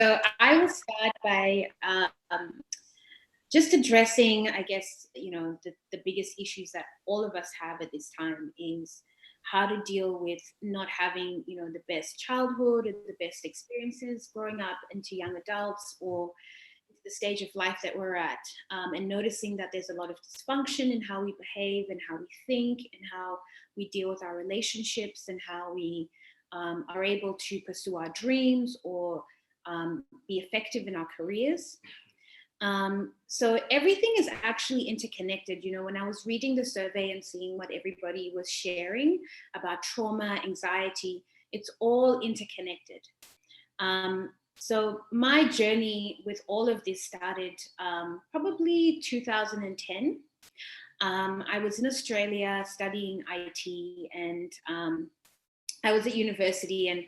So I will start by just addressing, I guess, the biggest issues that all of us have at this time is how to deal with not having, the best childhood or the best experiences growing up into young adults or the stage of life that we're at, and noticing that there's a lot of dysfunction in how we behave and how we think and how we deal with our relationships and how we are able to pursue our dreams or be effective in our careers. So everything is actually interconnected. When I was reading the survey and seeing what everybody was sharing about trauma, anxiety, it's all interconnected. So my journey with all of this started probably 2010. I was in Australia studying IT, and I was at university, and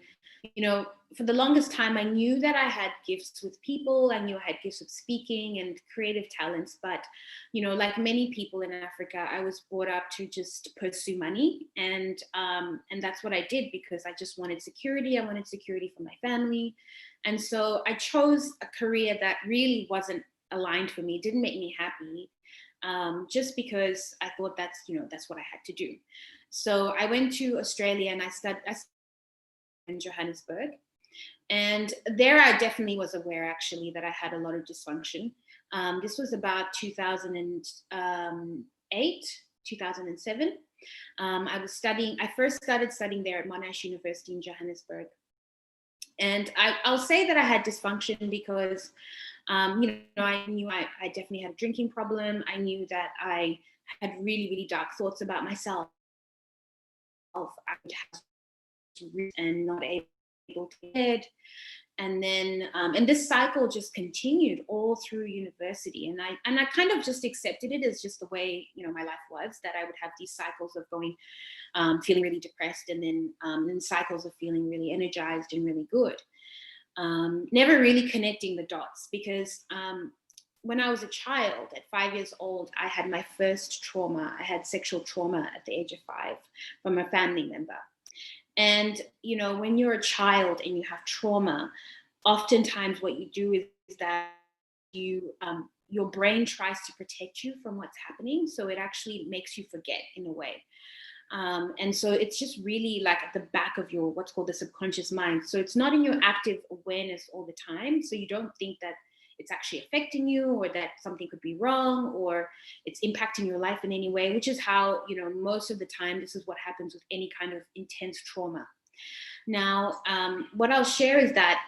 for the longest time, I knew that I had gifts with people. I knew I had gifts with speaking and creative talents. But, like many people in Africa, I was brought up to just pursue money. And that's what I did because I just wanted security. I wanted security for my family. And so I chose a career that really wasn't aligned for me, didn't make me happy, just because I thought that's what I had to do. So I went to Australia and I studied in Johannesburg. And there I definitely was aware actually that I had a lot of dysfunction. This was about 2008, 2007. I first started studying there at Monash University in Johannesburg. And I'll say that I had dysfunction because, I knew I definitely had a drinking problem. I knew that I had really, really dark thoughts about myself. I would have and not able to bed. And then and this cycle just continued all through university, and I kind of just accepted it as just the way my life was, that I would have these cycles of going feeling really depressed, and then cycles of feeling really energized and really good, never really connecting the dots because when I was a child at 5 years old, I had my first trauma. I had sexual trauma at the age of 5 from a family member. And, when you're a child and you have trauma, oftentimes what you do is that your brain tries to protect you from what's happening. So it actually makes you forget in a way. And so it's just really like at the back of your, what's called the subconscious mind. So it's not in your active awareness all the time. So you don't think that it's actually affecting you or that something could be wrong or it's impacting your life in any way, which is how, most of the time, this is what happens with any kind of intense trauma. Now, what I'll share is that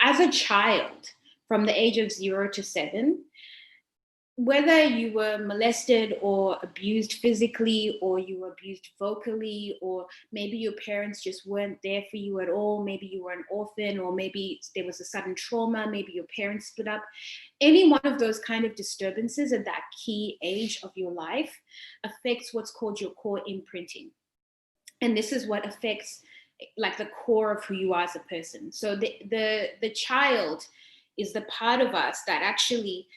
as a child, from the age of 0 to 7, whether you were molested or abused physically, or you were abused vocally, or maybe your parents just weren't there for you at all, maybe you were an orphan, or maybe there was a sudden trauma, maybe your parents split up, any one of those kind of disturbances at that key age of your life affects what's called your core imprinting. And this is what affects like the core of who you are as a person. So the child is the part of us that actually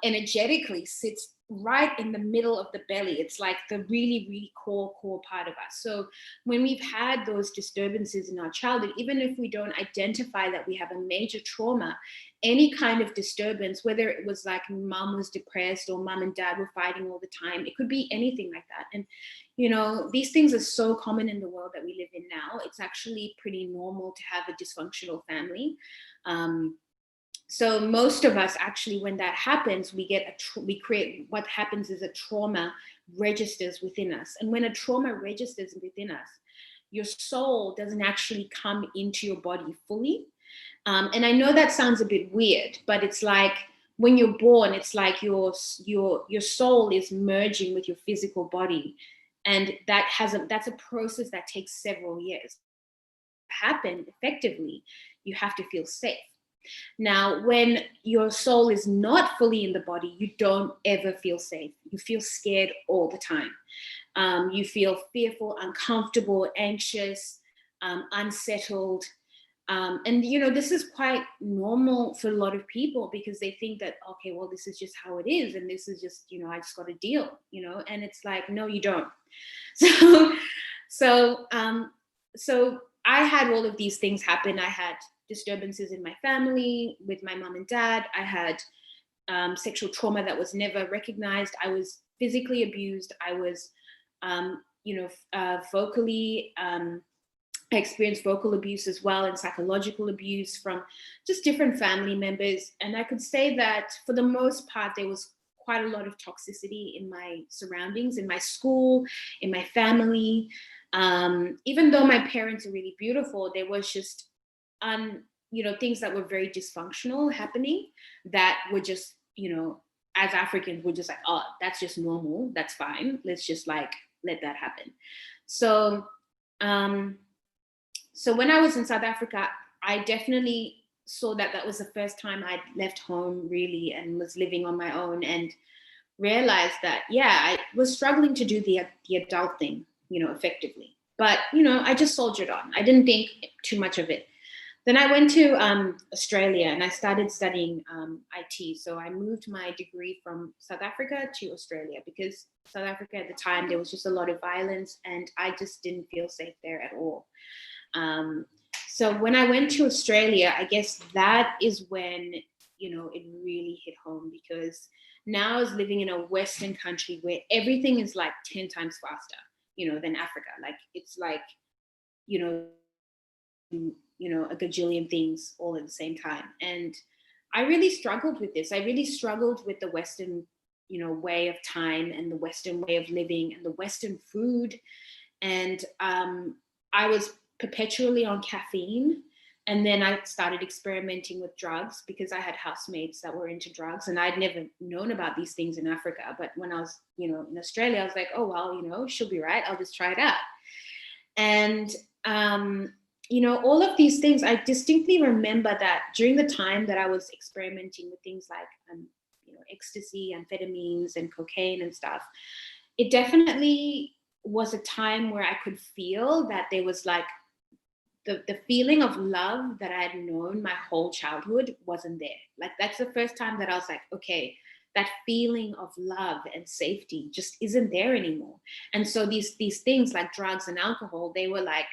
energetically sits right in the middle of the belly. It's like the really, really core part of us. So when we've had those disturbances in our childhood, even if we don't identify that we have a major trauma, any kind of disturbance, whether it was like mom was depressed or mom and dad were fighting all the time, it could be anything like that. And, these things are so common in the world that we live in now. It's actually pretty normal to have a dysfunctional family. So most of us actually, when that happens, we create, what happens is a trauma registers within us. And when a trauma registers within us, your soul doesn't actually come into your body fully. And I know that sounds a bit weird, but it's like when you're born, it's like your soul is merging with your physical body. And that's a process that takes several years. To happen effectively, you have to feel safe. Now, when your soul is not fully in the body, you don't ever feel safe. You feel scared all the time. You feel fearful, uncomfortable, anxious, unsettled. And, this is quite normal for a lot of people because they think that, okay, well, this is just how it is. And this is just, I just got to deal, and it's like, no, you don't. So I had all of these things happen. I had disturbances in my family with my mom and dad. I had sexual trauma that was never recognized. I was physically abused. I was, vocally, I experienced vocal abuse as well, and psychological abuse from just different family members. And I could say that for the most part, there was quite a lot of toxicity in my surroundings, in my school, in my family. Even though my parents are really beautiful, there was just, things that were very dysfunctional happening that were just, as Africans, we're just like, oh, that's just normal. That's fine. Let's just like let that happen. So, so when I was in South Africa, I definitely saw that that was the first time I'd left home really and was living on my own, and realized that, yeah, I was struggling to do the adult thing, effectively. But, I just soldiered on. I didn't think too much of it. Then I went to Australia and I started studying IT. So I moved my degree from South Africa to Australia because South Africa at the time, there was just a lot of violence and I just didn't feel safe there at all. So when I went to Australia, I guess that is when, it really hit home, because now I was living in a Western country where everything is like 10 times faster, than Africa. Like it's like, a gajillion things all at the same time. And I really struggled with this. I really struggled with the Western, way of time and the Western way of living and the Western food. And I was perpetually on caffeine. And then I started experimenting with drugs because I had housemates that were into drugs, and I'd never known about these things in Africa. But when I was, in Australia, I was like, oh, well, she'll be right. I'll just try it out. And, all of these things, I distinctly remember that during the time that I was experimenting with things like, ecstasy, amphetamines, and cocaine and stuff, it definitely was a time where I could feel that there was like the feeling of love that I had known my whole childhood wasn't there. Like that's the first time that I was like, okay, that feeling of love and safety just isn't there anymore. And so these things like drugs and alcohol, they were like,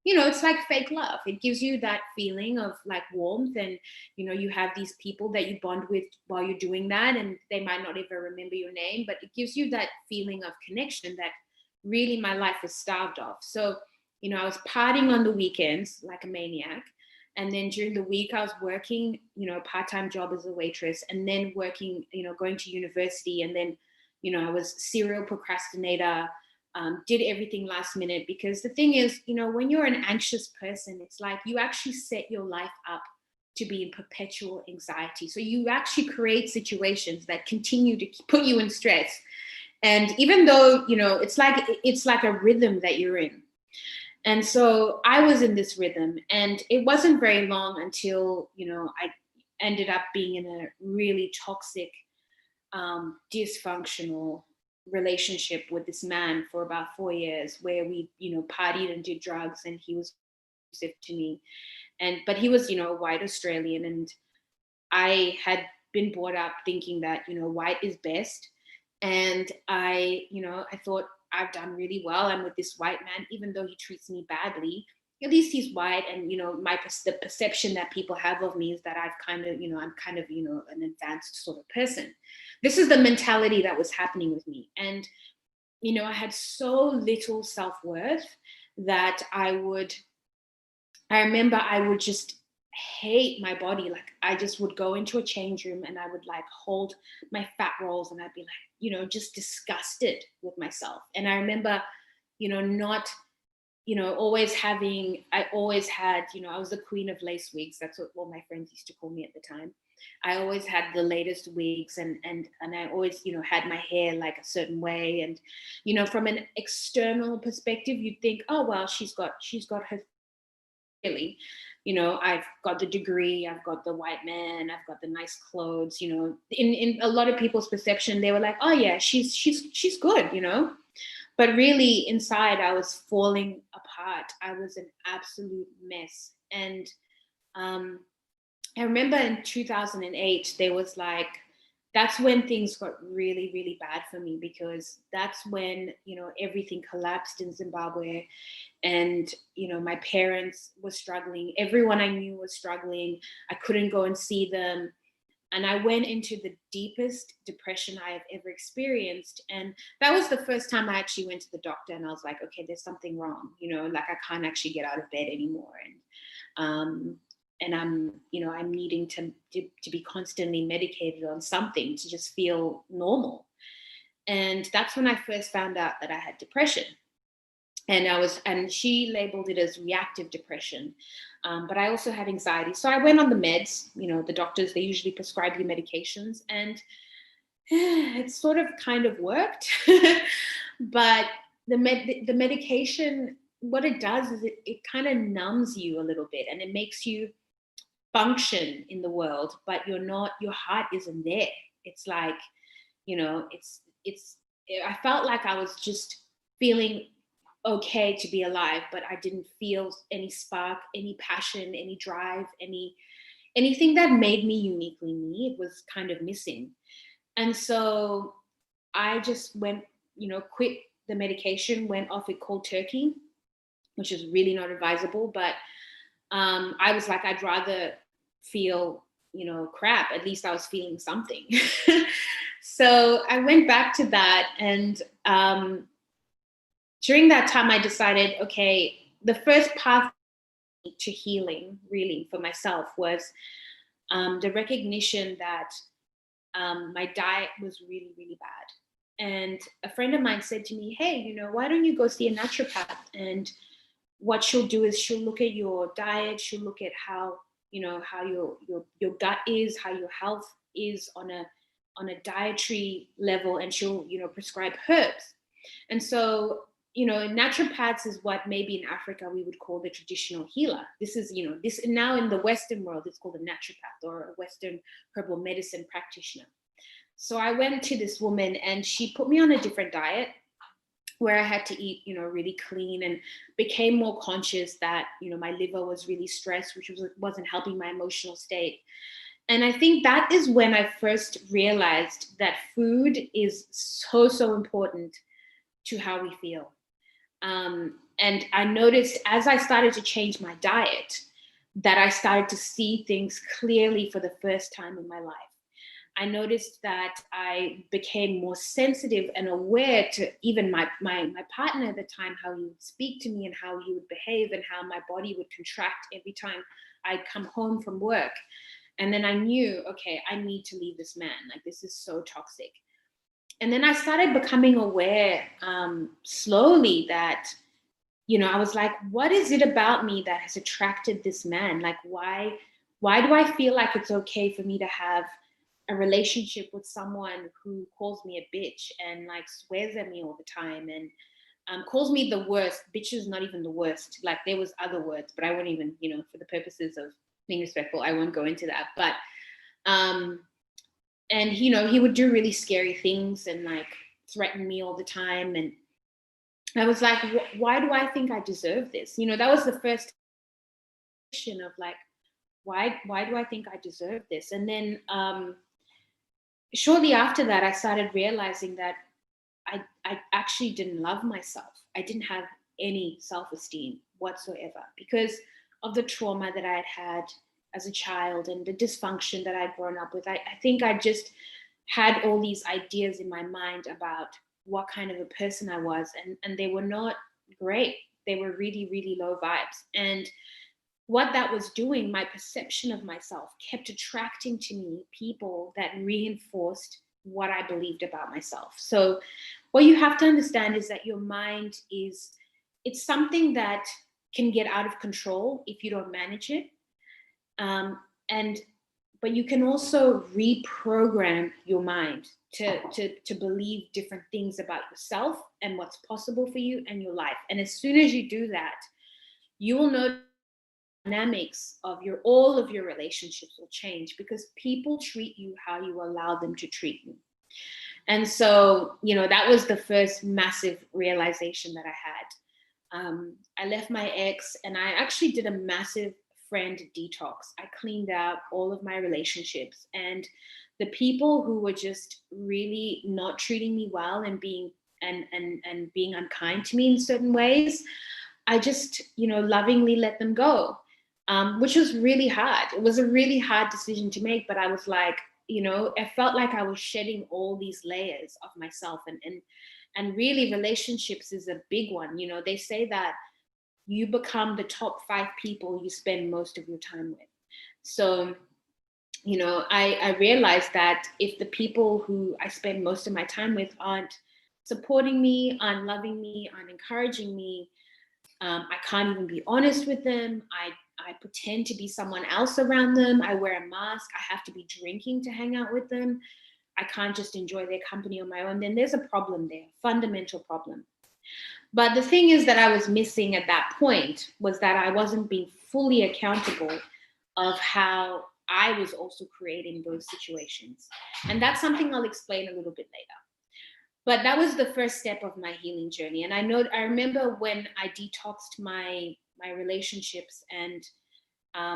it's like fake love. It gives you that feeling of like warmth, and you have these people that you bond with while you're doing that, and they might not even remember your name, but it gives you that feeling of connection that really my life was starved of. So I was partying on the weekends like a maniac. And then during the week, I was working, part-time job as a waitress, and then working, going to university. And then, I was serial procrastinator, did everything last minute. Because the thing is, when you're an anxious person, it's like you actually set your life up to be in perpetual anxiety. So you actually create situations that continue to put you in stress. And even though, it's like a rhythm that you're in. And so I was in this rhythm, and it wasn't very long until, I ended up being in a really toxic, dysfunctional relationship with this man for about 4 years, where we, partied and did drugs, and he was abusive to me. But he was, a white Australian, and I had been brought up thinking that, white is best. And I thought, I've done really well. I'm with this white man, even though he treats me badly. At least he's white, and the perception that people have of me is that I'm kind of an advanced sort of person. This is the mentality that was happening with me, and I had so little self-worth that I remember I would just hate my body. Like I just would go into a change room and I would like hold my fat rolls, and I'd be like, just disgusted with myself. And I remember, not, always having, I always had, I was the queen of lace wigs. That's what all my friends used to call me at the time. I always had the latest wigs, and I always, had my hair like a certain way. And, from an external perspective, you'd think, oh, well, she's got her, really, I've got the degree, I've got the white man, I've got the nice clothes, in a lot of people's perception, they were like, oh yeah, she's good, but really inside I was falling apart. I was an absolute mess. And I remember in 2008 there was like that's when things got really, really bad for me, because that's when, everything collapsed in Zimbabwe. And, my parents were struggling. Everyone I knew was struggling. I couldn't go and see them. And I went into the deepest depression I have ever experienced. And that was the first time I actually went to the doctor, and I was like, okay, there's something wrong, like I can't actually get out of bed anymore. And I'm needing to be constantly medicated on something to just feel normal. And that's when I first found out that I had depression. And she labeled it as reactive depression. But I also had anxiety. So I went on the meds, the doctors, they usually prescribe you medications, and it sort of kind of worked. But the medication, what it does is it kind of numbs you a little bit, and it makes you function in the world, but your heart isn't there. It's like, it's I felt like I was just feeling okay to be alive, but I didn't feel any spark, any passion, any drive, anything that made me uniquely me. It was kind of missing. And so I just went, quit the medication, went off it cold turkey, which is really not advisable. But I was like, I'd rather feel, crap. At least I was feeling something. So I went back to that. And during that time, I decided, okay, the first path to healing, really, for myself was the recognition that my diet was really, really bad. And a friend of mine said to me, hey, why don't you go see a naturopath? And what she'll do is she'll look at your diet, she'll look at how, how your gut is, how your health is on a dietary level, and she'll, prescribe herbs. And so, naturopaths is what maybe in Africa we would call the traditional healer. This is, this now in the Western world, it's called a naturopath, or a Western herbal medicine practitioner. So I went to this woman, and she put me on a different diet where I had to eat, really clean, and became more conscious that, my liver was really stressed, which wasn't helping my emotional state. And I think that is when I first realized that food is so, so important to how we feel. And I noticed as I started to change my diet, that I started to see things clearly for the first time in my life. I noticed that I became more sensitive and aware to even my partner at the time, how he would speak to me and how he would behave, and how my body would contract every time I'd come home from work. And then I knew, okay, I need to leave this man. Like, this is so toxic. And then I started becoming aware slowly that, I was like, what is it about me that has attracted this man? Like, why do I feel like it's okay for me to have a relationship with someone who calls me a bitch and like swears at me all the time, and calls me the worst? Bitch is not even the worst. Like, there was other words, but I won't even, for the purposes of being respectful, I won't go into that. But and he would do really scary things and like threaten me all the time. And I was like, why do I think I deserve this? That was the first question of like, why do I think I deserve this? And then shortly after that, I started realizing that I actually didn't love myself. I didn't have any self-esteem whatsoever, because of the trauma that I had had as a child and the dysfunction that I'd grown up with. I think I just had all these ideas in my mind about what kind of a person I was, and they were not great. They were really, really low vibes. And what that was doing, my perception of myself kept attracting to me people that reinforced what I believed about myself. So what you have to understand is that your mind it's something that can get out of control if you don't manage it. But you can also reprogram your mind to believe different things about yourself and what's possible for you and your life. And as soon as you do that, you will know dynamics of all of your relationships will change, because people treat you how you allow them to treat you. And so, that was the first massive realization that I had. I left my ex, and I actually did a massive friend detox. I cleaned out all of my relationships, and the people who were just really not treating me well and being being unkind to me in certain ways, I just, lovingly let them go, which was really hard. It was a really hard decision to make, but I was like, I felt like I was shedding all these layers of myself, and really relationships is a big one. They say that you become the top 5 people you spend most of your time with. So, I realized that if the people who I spend most of my time with aren't supporting me, aren't loving me, aren't encouraging me, I can't even be honest with them. I pretend to be someone else around them. I wear a mask. I have to be drinking to hang out with them. I can't just enjoy their company on my own. Then there's a problem there, fundamental problem. But the thing is that I was missing at that point was that I wasn't being fully accountable of how I was also creating those situations. And that's something I'll explain a little bit later. But that was the first step of my healing journey. And I remember when I detoxed my relationships and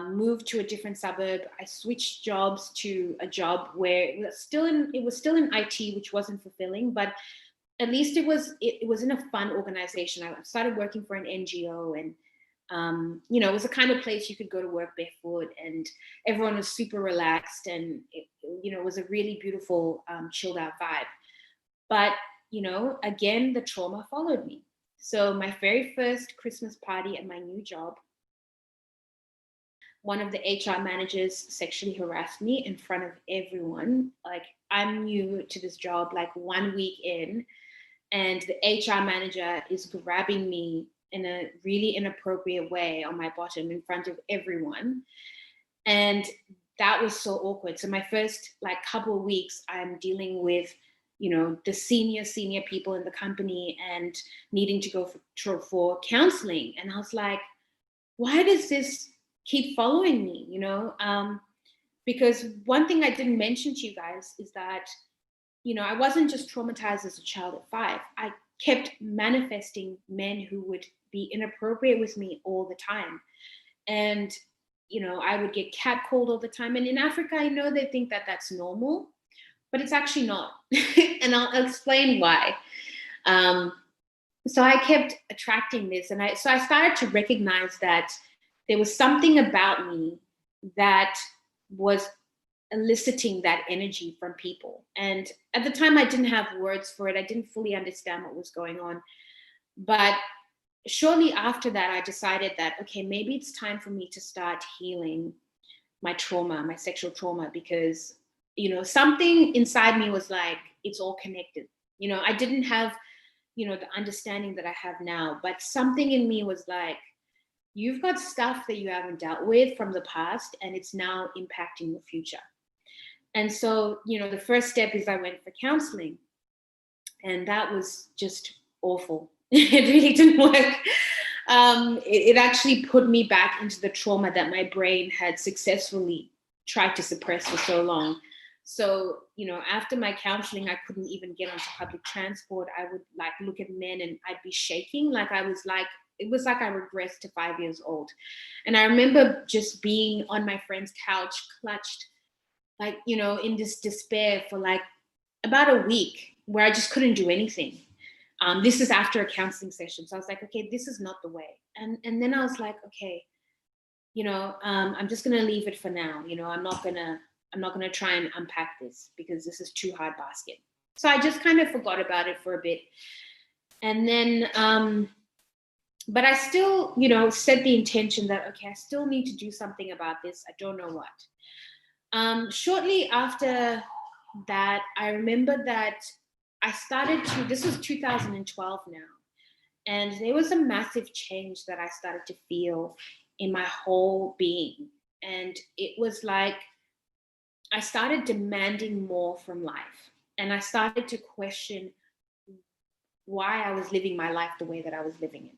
moved to a different suburb. I switched jobs to a job where it was still in IT, which wasn't fulfilling, but at least it was in a fun organization. I started working for an NGO, and it was the kind of place you could go to work barefoot, and everyone was super relaxed, and it was a really beautiful, chilled out vibe. But again, the trauma followed me. So my very first Christmas party at my new job, one of the HR managers sexually harassed me in front of everyone. Like, I'm new to this job, like 1 week in, and the HR manager is grabbing me in a really inappropriate way on my bottom in front of everyone. And that was so awkward. So my first couple of weeks, I'm dealing with, the senior people in the company and needing to go for counseling. And I was like, why does this keep following me? Because one thing I didn't mention to you guys is that, I wasn't just traumatized as a child at 5. I kept manifesting men who would be inappropriate with me all the time. And, I would get catcalled all the time. And in Africa, I know they think that that's normal, but it's actually not. And I'll explain why. So I kept attracting this. And I started to recognize that there was something about me that was eliciting that energy from people. And at the time, I didn't have words for it. I didn't fully understand what was going on. But shortly after that, I decided that, okay, maybe it's time for me to start healing my trauma, my sexual trauma, because, something inside me was like, it's all connected. I didn't have, the understanding that I have now, but something in me was like, you've got stuff that you haven't dealt with from the past, and it's now impacting your future. And so, the first step is I went for counseling, and that was just awful. It really didn't work. It actually put me back into the trauma that my brain had successfully tried to suppress for so long. So, after my counseling, I couldn't even get onto public transport. I would look at men and I'd be shaking. It was like I regressed to 5 years old. And I remember just being on my friend's couch, clutched, in this despair for about a week, where I just couldn't do anything. This is after a counseling session. So I was like, okay, this is not the way. And then I was like, okay, I'm just going to leave it for now. I'm not going to try and unpack this because this is too hard basket. So I just kind of forgot about it for a bit. And then, but I still, set the intention that, okay, I still need to do something about this. I don't know what. Shortly after that, I remember that I started to, this was 2012 now, and there was a massive change that I started to feel in my whole being. And it was like, I started demanding more from life. And I started to question why I was living my life the way that I was living it.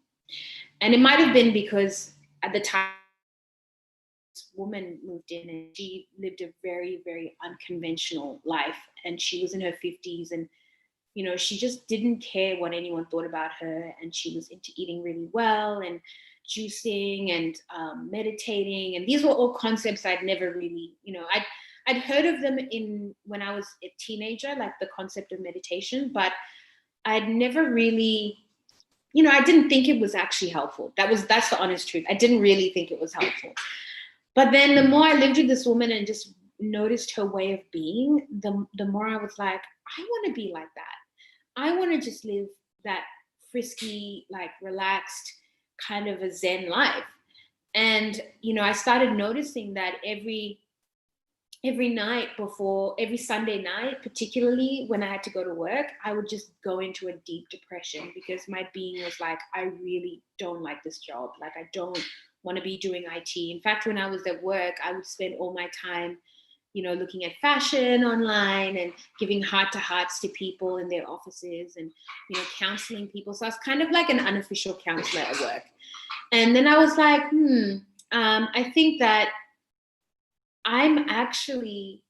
And it might have been because at the time, this woman moved in and she lived a very, very unconventional life. And she was in her 50s, and she just didn't care what anyone thought about her. And she was into eating really well. And juicing and meditating, and these were all concepts I'd never really, I'd heard of them when I was a teenager, like the concept of meditation, but I'd never really, I didn't think it was actually helpful. That's the honest truth. I didn't really think it was helpful. But then the more I lived with this woman and just noticed her way of being, the more I was like, I want to be like that. I want to just live that frisky, like relaxed, kind of a Zen life. And, I started noticing that every night before, every Sunday night, particularly when I had to go to work, I would just go into a deep depression because my being was like, I really don't like this job. Like, I don't want to be doing IT. In fact, when I was at work, I would spend all my time, looking at fashion online and giving heart-to-hearts to people in their offices and, counseling people. So I was kind of like an unofficial counselor at work. And then I was like, I think that I'm actually,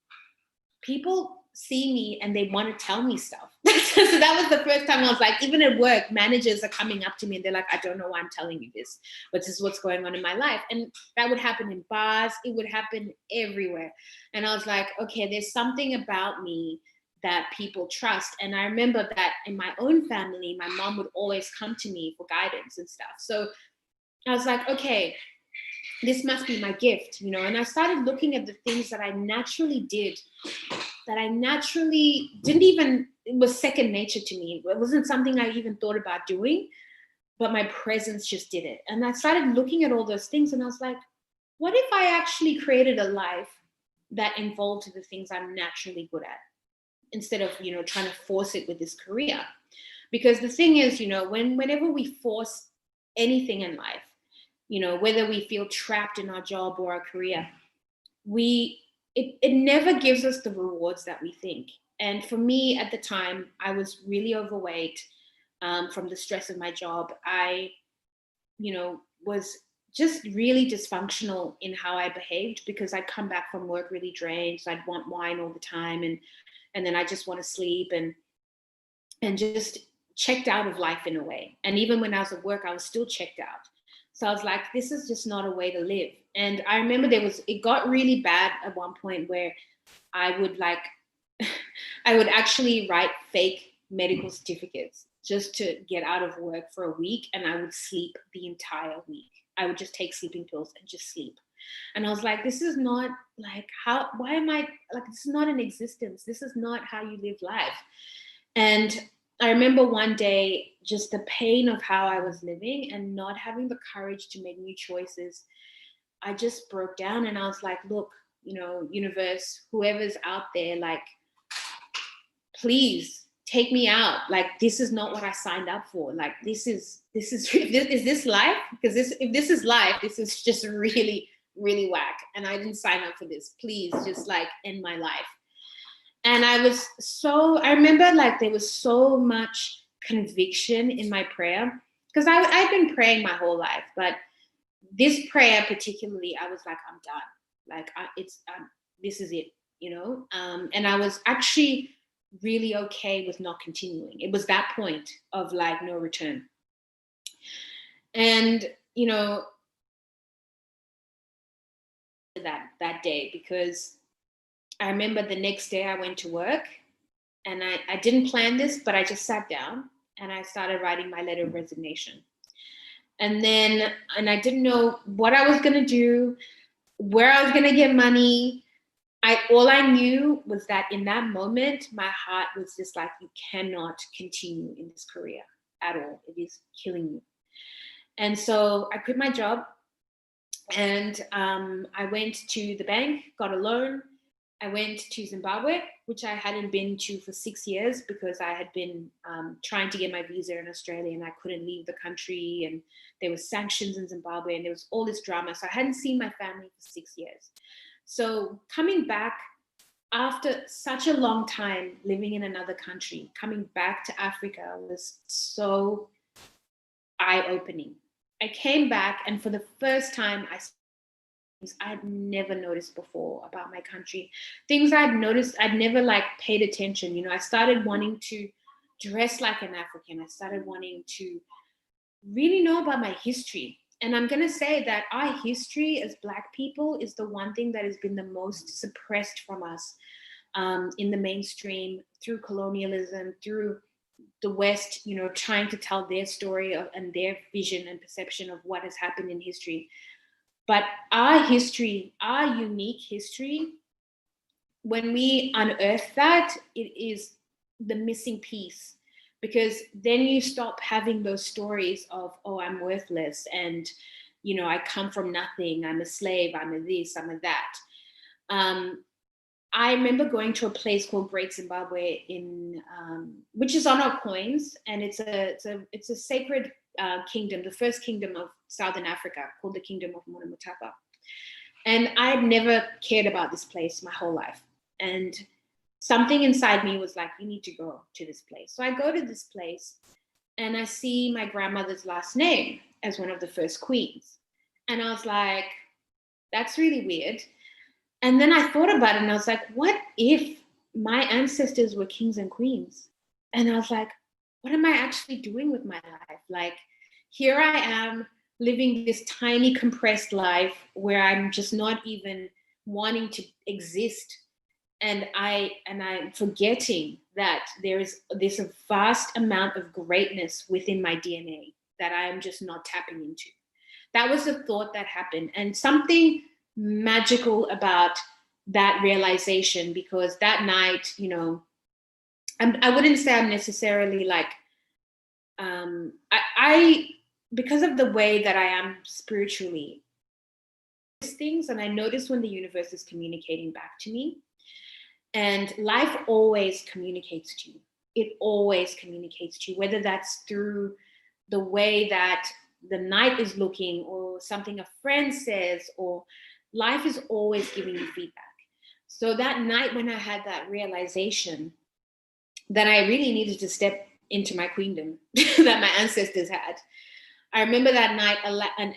people see me and they want to tell me stuff. So that was the first time I was like, even at work, managers are coming up to me and they're like, I don't know why I'm telling you this, but this is what's going on in my life. And that would happen in bars. It would happen everywhere. And I was like, okay, there's something about me that people trust. And I remember that in my own family, my mom would always come to me for guidance and stuff. So I was like, okay, this must be my gift, and I started looking at the things that I naturally did, that I naturally didn't even, it was second nature to me. It wasn't something I even thought about doing, but my presence just did it. And I started looking at all those things and I was like, what if I actually created a life that involved the things I'm naturally good at, instead of, trying to force it with this career? Because the thing is, whenever we force anything in life, whether we feel trapped in our job or our career, it never gives us the rewards that we think. And for me at the time, I was really overweight from the stress of my job. I, was just really dysfunctional in how I behaved because I'd come back from work really drained. So I'd want wine all the time. And then I just want to sleep and just checked out of life in a way. And even when I was at work, I was still checked out. So I was like, this is just not a way to live. And I remember it got really bad at one point where I would actually write fake medical certificates just to get out of work for a week. And I would sleep the entire week. I would just take sleeping pills and just sleep. And I was like, this is not like, why am I like, this is not an existence. This is not how you live life. And I remember one day, just the pain of how I was living and not having the courage to make new choices. I just broke down and I was like, look, universe, whoever's out there, like, please take me out. Like, this is not what I signed up for. Like, is this life? Because if this is life, this is just really, really whack. And I didn't sign up for this. Please just like end my life. And I remember like there was so much conviction in my prayer because I've been praying my whole life, but this prayer particularly, I was like, I'm done. Like this is it, and I was actually really okay with not continuing. It was that point of like no return. And, that day, because I remember the next day I went to work and I didn't plan this, but I just sat down and I started writing my letter of resignation. And I didn't know what I was going to do, where I was going to get money. All I knew was that in that moment, my heart was just like, you cannot continue in this career at all. It is killing you. And so I quit my job and I went to the bank, got a loan. I went to Zimbabwe, which I hadn't been to for 6 years because I had been trying to get my visa in Australia and I couldn't leave the country and there was sanctions in Zimbabwe and there was all this drama. So I hadn't seen my family for 6 years. So coming back after such a long time living in another country, coming back to Africa was so eye-opening. I came back and for the first time I had never noticed before about my country. Things I'd noticed, I'd never like paid attention. I started wanting to dress like an African. I started wanting to really know about my history. And I'm going to say that our history as Black people is the one thing that has been the most suppressed from us, in the mainstream, through colonialism, through the West, trying to tell their story and their vision and perception of what has happened in history. But our history, our unique history, when we unearth that, it is the missing piece, because then you stop having those stories of, oh, I'm worthless, and I come from nothing, I'm a slave, I'm a this, I'm a that. I remember going to a place called Great Zimbabwe which is on our coins, and it's a sacred kingdom, the first kingdom of Southern Africa, called the Kingdom of Monomotapa. And I had never cared about this place my whole life. And something inside me was like, you need to go to this place. So I go to this place and I see my grandmother's last name as one of the first queens. And I was like, that's really weird. And then I thought about it and I was like, what if my ancestors were kings and queens? And I was like, what am I actually doing with my life? Like, here I am living this tiny compressed life where I'm just not even wanting to exist. And I'm forgetting that there is this vast amount of greatness within my DNA that I am just not tapping into. That was the thought that happened. And something magical about that realization, because that night, I wouldn't say I'm necessarily like, I because of the way that I am spiritually, things, and I notice when the universe is communicating back to me. And life always communicates to you. It always communicates to you, whether that's through the way that the night is looking, or something a friend says, or life is always giving you feedback. So that night when I had that realization that I really needed to step into my queendom that my ancestors had, I remember that night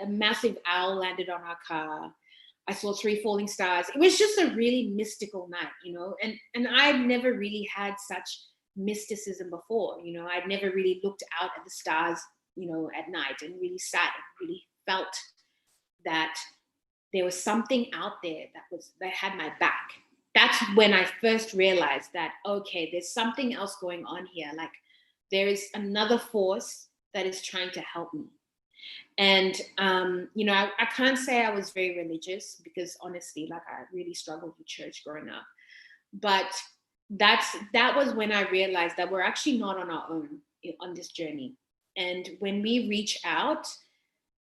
a massive owl landed on our car. I saw 3 falling stars. It was just a really mystical night, and I'd never really had such mysticism before. I'd never really looked out at the stars, at night, and really sat and really felt that there was something out there that had my back. That's when I first realized that, okay, there's something else going on here. Like, there is another force that is trying to help me. And, I can't say I was very religious, because honestly, like, I really struggled with church growing up. But that was when I realized that we're actually not on our own on this journey. And when we reach out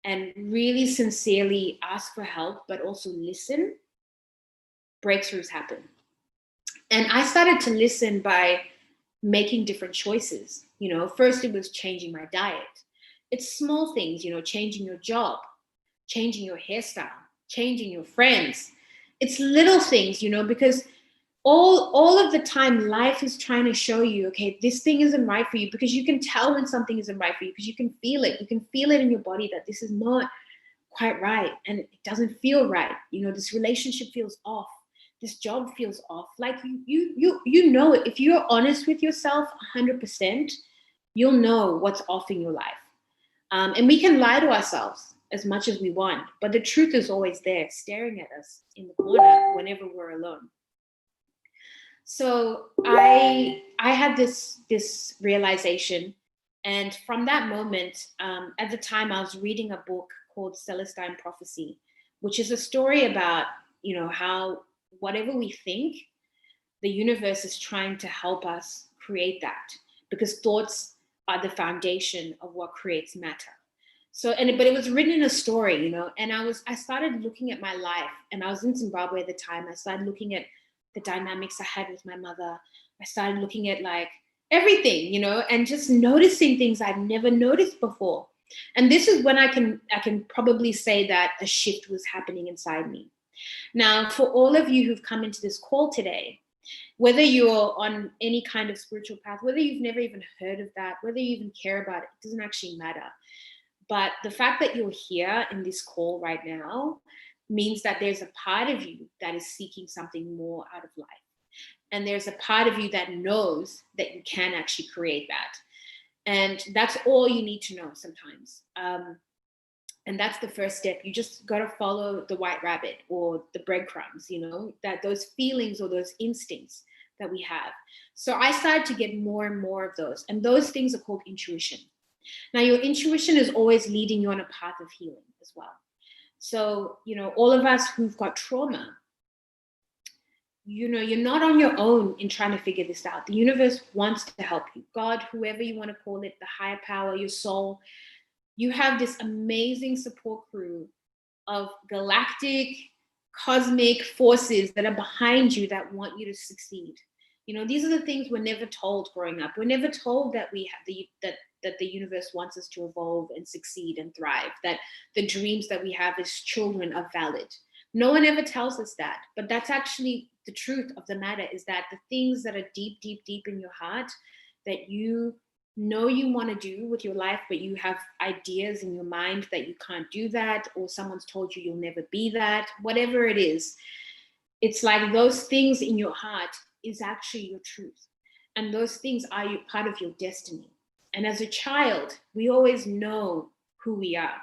and really sincerely ask for help, but also listen, breakthroughs happen. And I started to listen by making different choices. First it was changing my diet. It's small things, changing your job, changing your hairstyle, changing your friends. It's little things, because all of the time life is trying to show you, okay, this thing isn't right for you, because you can tell when something isn't right for you, because you can feel it. You can feel it in your body that this is not quite right, and it doesn't feel right. This relationship feels off. This job feels off. Like, you know it. If you're honest with yourself 100%, you'll know what's off in your life. And we can lie to ourselves as much as we want, but the truth is always there, staring at us in the corner whenever we're alone. So I had this realization, and from that moment, at the time, I was reading a book called Celestine Prophecy, which is a story about how whatever we think, the universe is trying to help us create that, because thoughts are the foundation of what creates matter. So, but it was written in a story, and I started looking at my life, and I was in Zimbabwe at the time. I started looking at the dynamics I had with my mother. I started looking at like everything, and just noticing things I'd never noticed before. And this is when I can probably say that a shift was happening inside me. Now, for all of you who've come into this call today, whether you're on any kind of spiritual path, whether you've never even heard of that, whether you even care about it, it doesn't actually matter. But the fact that you're here in this call right now means that there's a part of you that is seeking something more out of life. And there's a part of you that knows that you can actually create that. And that's all you need to know sometimes. And that's the first step. You just got to follow the white rabbit or the breadcrumbs, that those feelings or those instincts that we have. So I started to get more and more of those. And those things are called intuition. Now, your intuition is always leading you on a path of healing as well. So, all of us who've got trauma, you're not on your own in trying to figure this out. The universe wants to help you. God, whoever you want to call it, the higher power, your soul, you have this amazing support crew of galactic, cosmic forces that are behind you that want you to succeed. These are the things we're never told growing up. We're never told that we have that the universe wants us to evolve and succeed and thrive, that the dreams that we have as children are valid. No one ever tells us that, but that's actually the truth of the matter, is that the things that are deep, deep, deep in your heart that you want to do with your life, but you have ideas in your mind that you can't do that, or someone's told you you'll never be that, whatever it is, it's like those things in your heart is actually your truth. And those things are part of your destiny. And as a child, we always know who we are,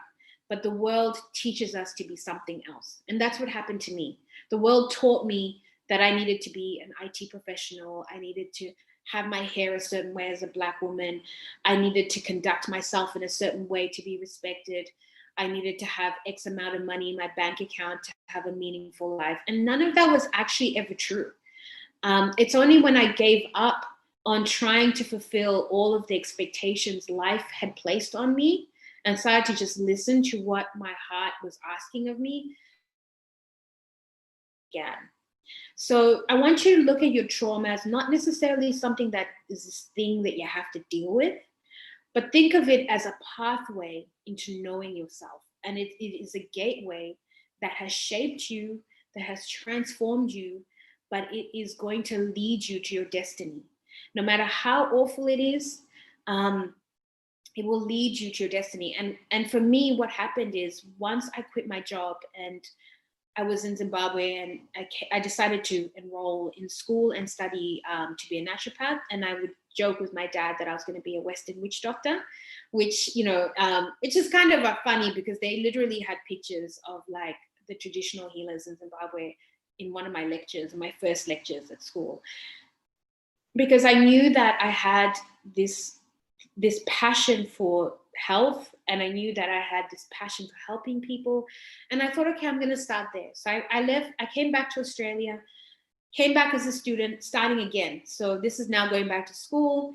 but the world teaches us to be something else. And that's what happened to me. The world taught me that I needed to be an IT professional. I needed to have my hair a certain way as a Black woman. I needed to conduct myself in a certain way to be respected. I needed to have X amount of money in my bank account to have a meaningful life. And none of that was actually ever true. It's only when I gave up on trying to fulfill all of the expectations life had placed on me and started to just listen to what my heart was asking of me again. So I want you to look at your trauma as not necessarily something that is this thing that you have to deal with, but think of it as a pathway into knowing yourself. And it is a gateway that has shaped you, that has transformed you, but it is going to lead you to your destiny. No matter how awful it is, it will lead you to your destiny. And for me, what happened is once I quit my job and I was in Zimbabwe, and I decided to enroll in school and study to be a naturopath. And I would joke with my dad that I was going to be a Western witch doctor, which, it's just kind of funny because they literally had pictures of like the traditional healers in Zimbabwe in one of my lectures, my first lectures at school, because I knew that I had this passion for health, and I knew that I had this passion for helping people. And I thought, okay, I'm going to start there. So I left, I came back to Australia, came back as a student, starting again. So this is now going back to school.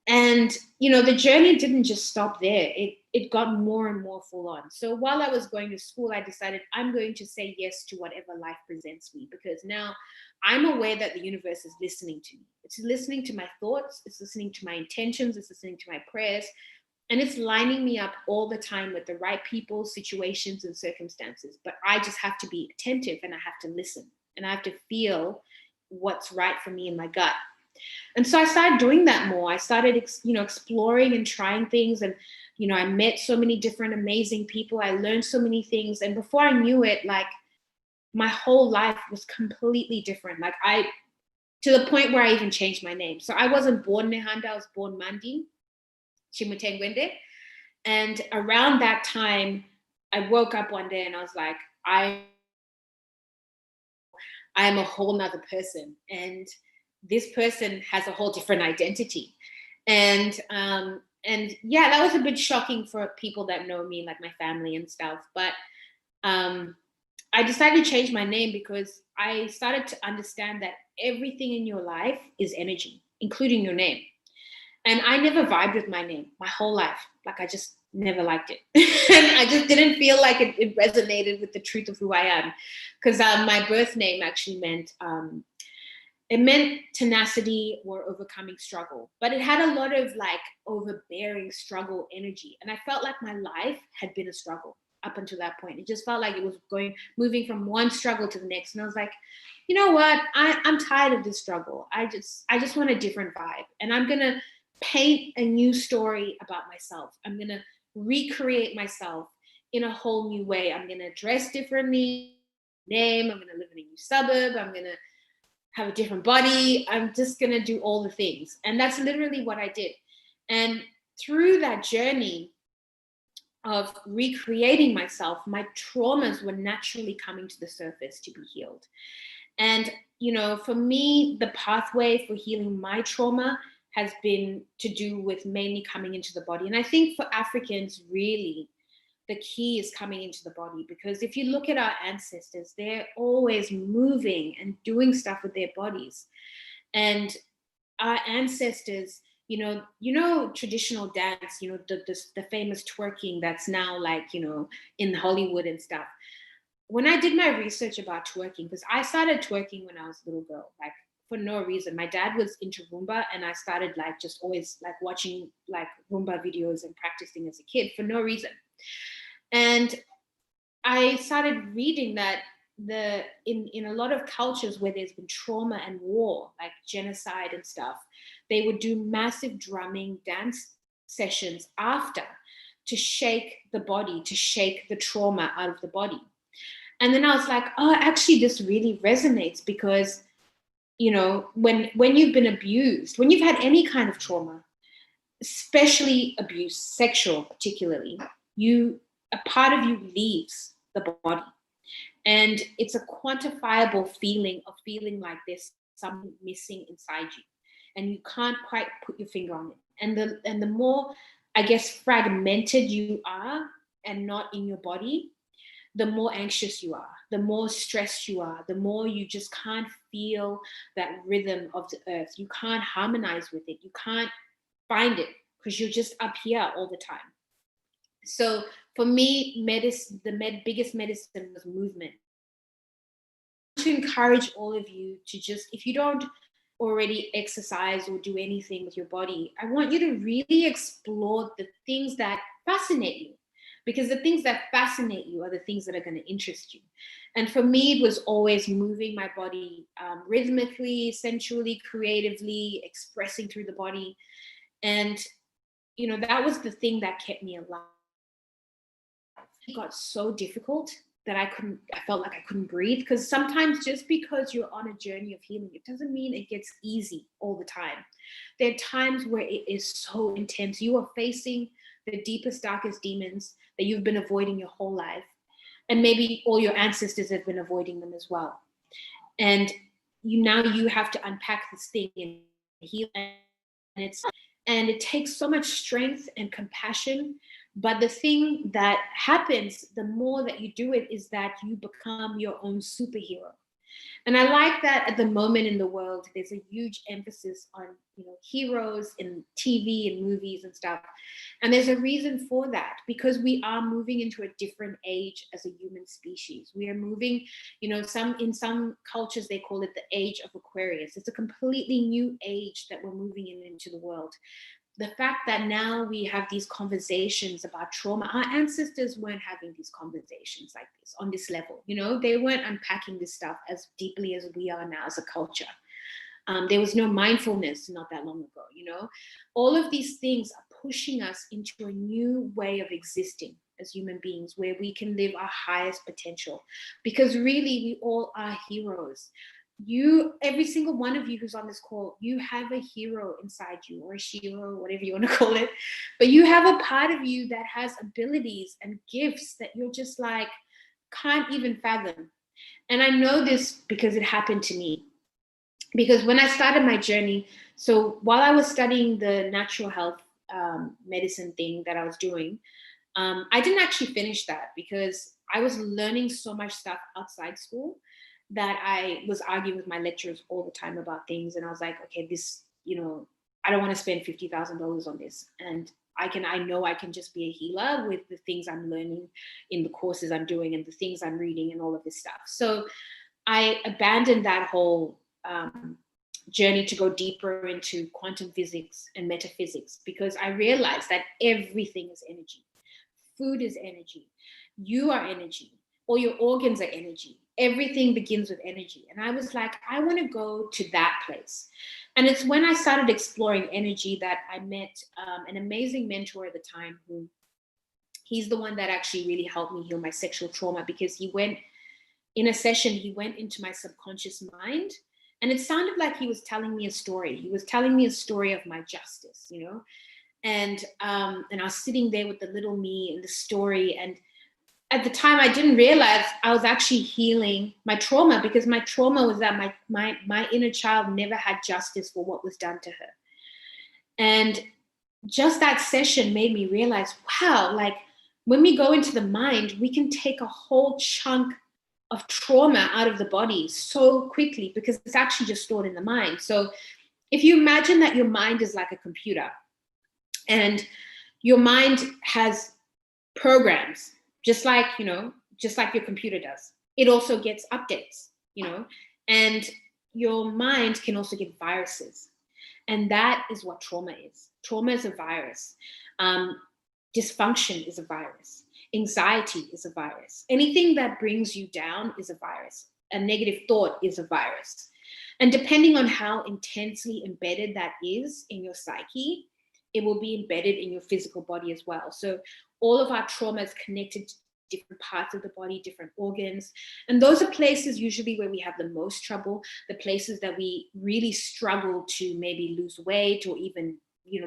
And, the journey didn't just stop there. It got more and more full on. So while I was going to school, I decided I'm going to say yes to whatever life presents me, because now I'm aware that the universe is listening to me. It's listening to my thoughts. It's listening to my intentions. It's listening to my prayers. And it's lining me up all the time with the right people, situations, and circumstances. But I just have to be attentive, and I have to listen, and I have to feel what's right for me in my gut. And so I started doing that more. I started, exploring and trying things. And, I met so many different amazing people. I learned so many things. And before I knew it, like my whole life was completely different. Like to the point where I even changed my name. So I wasn't born Nehanda, I was born Mandi Chimutengwende. And around that time, I woke up one day and I was like, I am a whole nother person. And this person has a whole different identity. And yeah, that was a bit shocking for people that know me, like my family and stuff. But I decided to change my name because I started to understand that everything in your life is energy, including your name. And I never vibed with my name my whole life. Like I just never liked it. And I just didn't feel like it resonated with the truth of who I am. Because my birth name actually meant, it meant tenacity or overcoming struggle. But it had a lot of like overbearing struggle energy. And I felt like my life had been a struggle up until that point. It just felt like it was moving from one struggle to the next. And I was like, you know what? I'm tired of this struggle. I just want a different vibe. And I'm going to paint a new story about myself. I'm going to recreate myself in a whole new way. I'm going to dress differently, I'm going to live in a new suburb. I'm going to have a different body. I'm just going to do all the things. And that's literally what I did. And through that journey, of recreating myself, my traumas were naturally coming to the surface to be healed. And, for me, the pathway for healing my trauma has been to do with mainly coming into the body. And I think for Africans, really, the key is coming into the body, because if you look at our ancestors, they're always moving and doing stuff with their bodies. And our ancestors, traditional dance, the famous twerking that's now like, in Hollywood and stuff. When I did my research about twerking, because I started twerking when I was a little girl, like for no reason. My dad was into Roomba, and I started like just always like watching like Roomba videos and practicing as a kid for no reason. And I started reading that in a lot of cultures where there's been trauma and war, like genocide and stuff, they would do massive drumming dance sessions after, to shake the body, to shake the trauma out of the body. And then I was like, oh, actually this really resonates, because when you've been abused, when you've had any kind of trauma, especially abuse, sexual particularly, a part of you leaves the body. And it's a quantifiable feeling of feeling like there's something missing inside you, and you can't quite put your finger on it. And the more, I guess, fragmented you are and not in your body, the more anxious you are, the more stressed you are, the more you just can't feel that rhythm of the earth. You can't harmonize with it. You can't find it, because you're just up here all the time. So for me, biggest medicine was movement. To encourage all of you to just, if you don't already exercise or do anything with your body, I want you to really explore the things that fascinate you, because the things that fascinate you are the things that are going to interest you. And for me, it was always moving my body rhythmically, sensually, creatively, expressing through the body. And, that was the thing that kept me alive. It got so difficult that I felt like I couldn't breathe, because sometimes just because you're on a journey of healing, it doesn't mean it gets easy all the time. There are times where it is so intense. You are facing the deepest, darkest demons that you've been avoiding your whole life. And maybe all your ancestors have been avoiding them as well. And you have to unpack this thing and heal. And it takes so much strength and compassion. But the thing that happens, the more that you do it, is that you become your own superhero. And I like that at the moment in the world, there's a huge emphasis on, heroes in TV and movies and stuff. And there's a reason for that, because we are moving into a different age as a human species. We are moving, in some cultures, they call it the age of Aquarius. It's a completely new age that we're moving into the world. The fact that now we have these conversations about trauma, our ancestors weren't having these conversations like this on this level. They weren't unpacking this stuff as deeply as we are now as a culture. There was no mindfulness not that long ago. All of these things are pushing us into a new way of existing as human beings, where we can live our highest potential, because really we all are heroes. Every single one of you who's on this call, you have a hero inside you, or a shiro, whatever you want to call it. But you have a part of you that has abilities and gifts that you're just like, can't even fathom. And I know this because it happened to me. Because when I started my journey, so while I was studying the natural health medicine thing that I was doing, I didn't actually finish that, because I was learning so much stuff outside school that I was arguing with my lecturers all the time about things. And I was like, okay, this, I don't want to spend $50,000 on this. And I know I can just be a healer with the things I'm learning in the courses I'm doing and the things I'm reading and all of this stuff. So I abandoned that whole journey to go deeper into quantum physics and metaphysics, because I realized that everything is energy. Food is energy. You are energy. All your organs are energy. Everything begins with energy. And I was like, I want to go to that place. And it's when I started exploring energy that I met an amazing mentor at the time, who he's the one that actually really helped me heal my sexual trauma, because he went into my subconscious mind, and it sounded like he was telling me a story. He was telling me a story of my justice, And I was sitting there with the little me and the story. And at the time, I didn't realize I was actually healing my trauma, because my trauma was that my inner child never had justice for what was done to her. And just that session made me realize, wow, like when we go into the mind, we can take a whole chunk of trauma out of the body so quickly, because it's actually just stored in the mind. So if you imagine that your mind is like a computer, and your mind has programs, just like your computer does. It also gets updates, and your mind can also get viruses. And that is what trauma is. Trauma is a virus. Dysfunction is a virus. Anxiety is a virus. Anything that brings you down is a virus. A negative thought is a virus. And depending on how intensely embedded that is in your psyche, it will be embedded in your physical body as well. So all of our trauma is connected to different parts of the body, different organs. And those are places usually where we have the most trouble, the places that we really struggle to maybe lose weight, or even,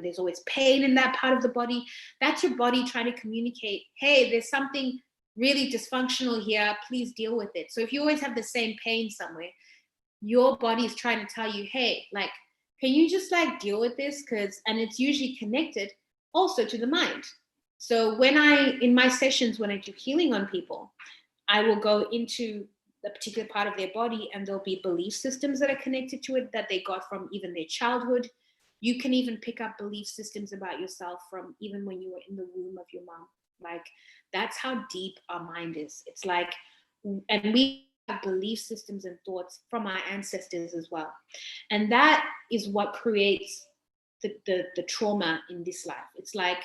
there's always pain in that part of the body. That's your body trying to communicate, hey, there's something really dysfunctional here, please deal with it. So if you always have the same pain somewhere, your body is trying to tell you, hey, like, can you just like deal with this? And it's usually connected also to the mind. So in my sessions, when I do healing on people, I will go into a particular part of their body, and there'll be belief systems that are connected to it that they got from even their childhood. You can even pick up belief systems about yourself from even when you were in the womb of your mom. Like, that's how deep our mind is. It's like, and we have belief systems and thoughts from our ancestors as well. And that is what creates the trauma in this life. It's like,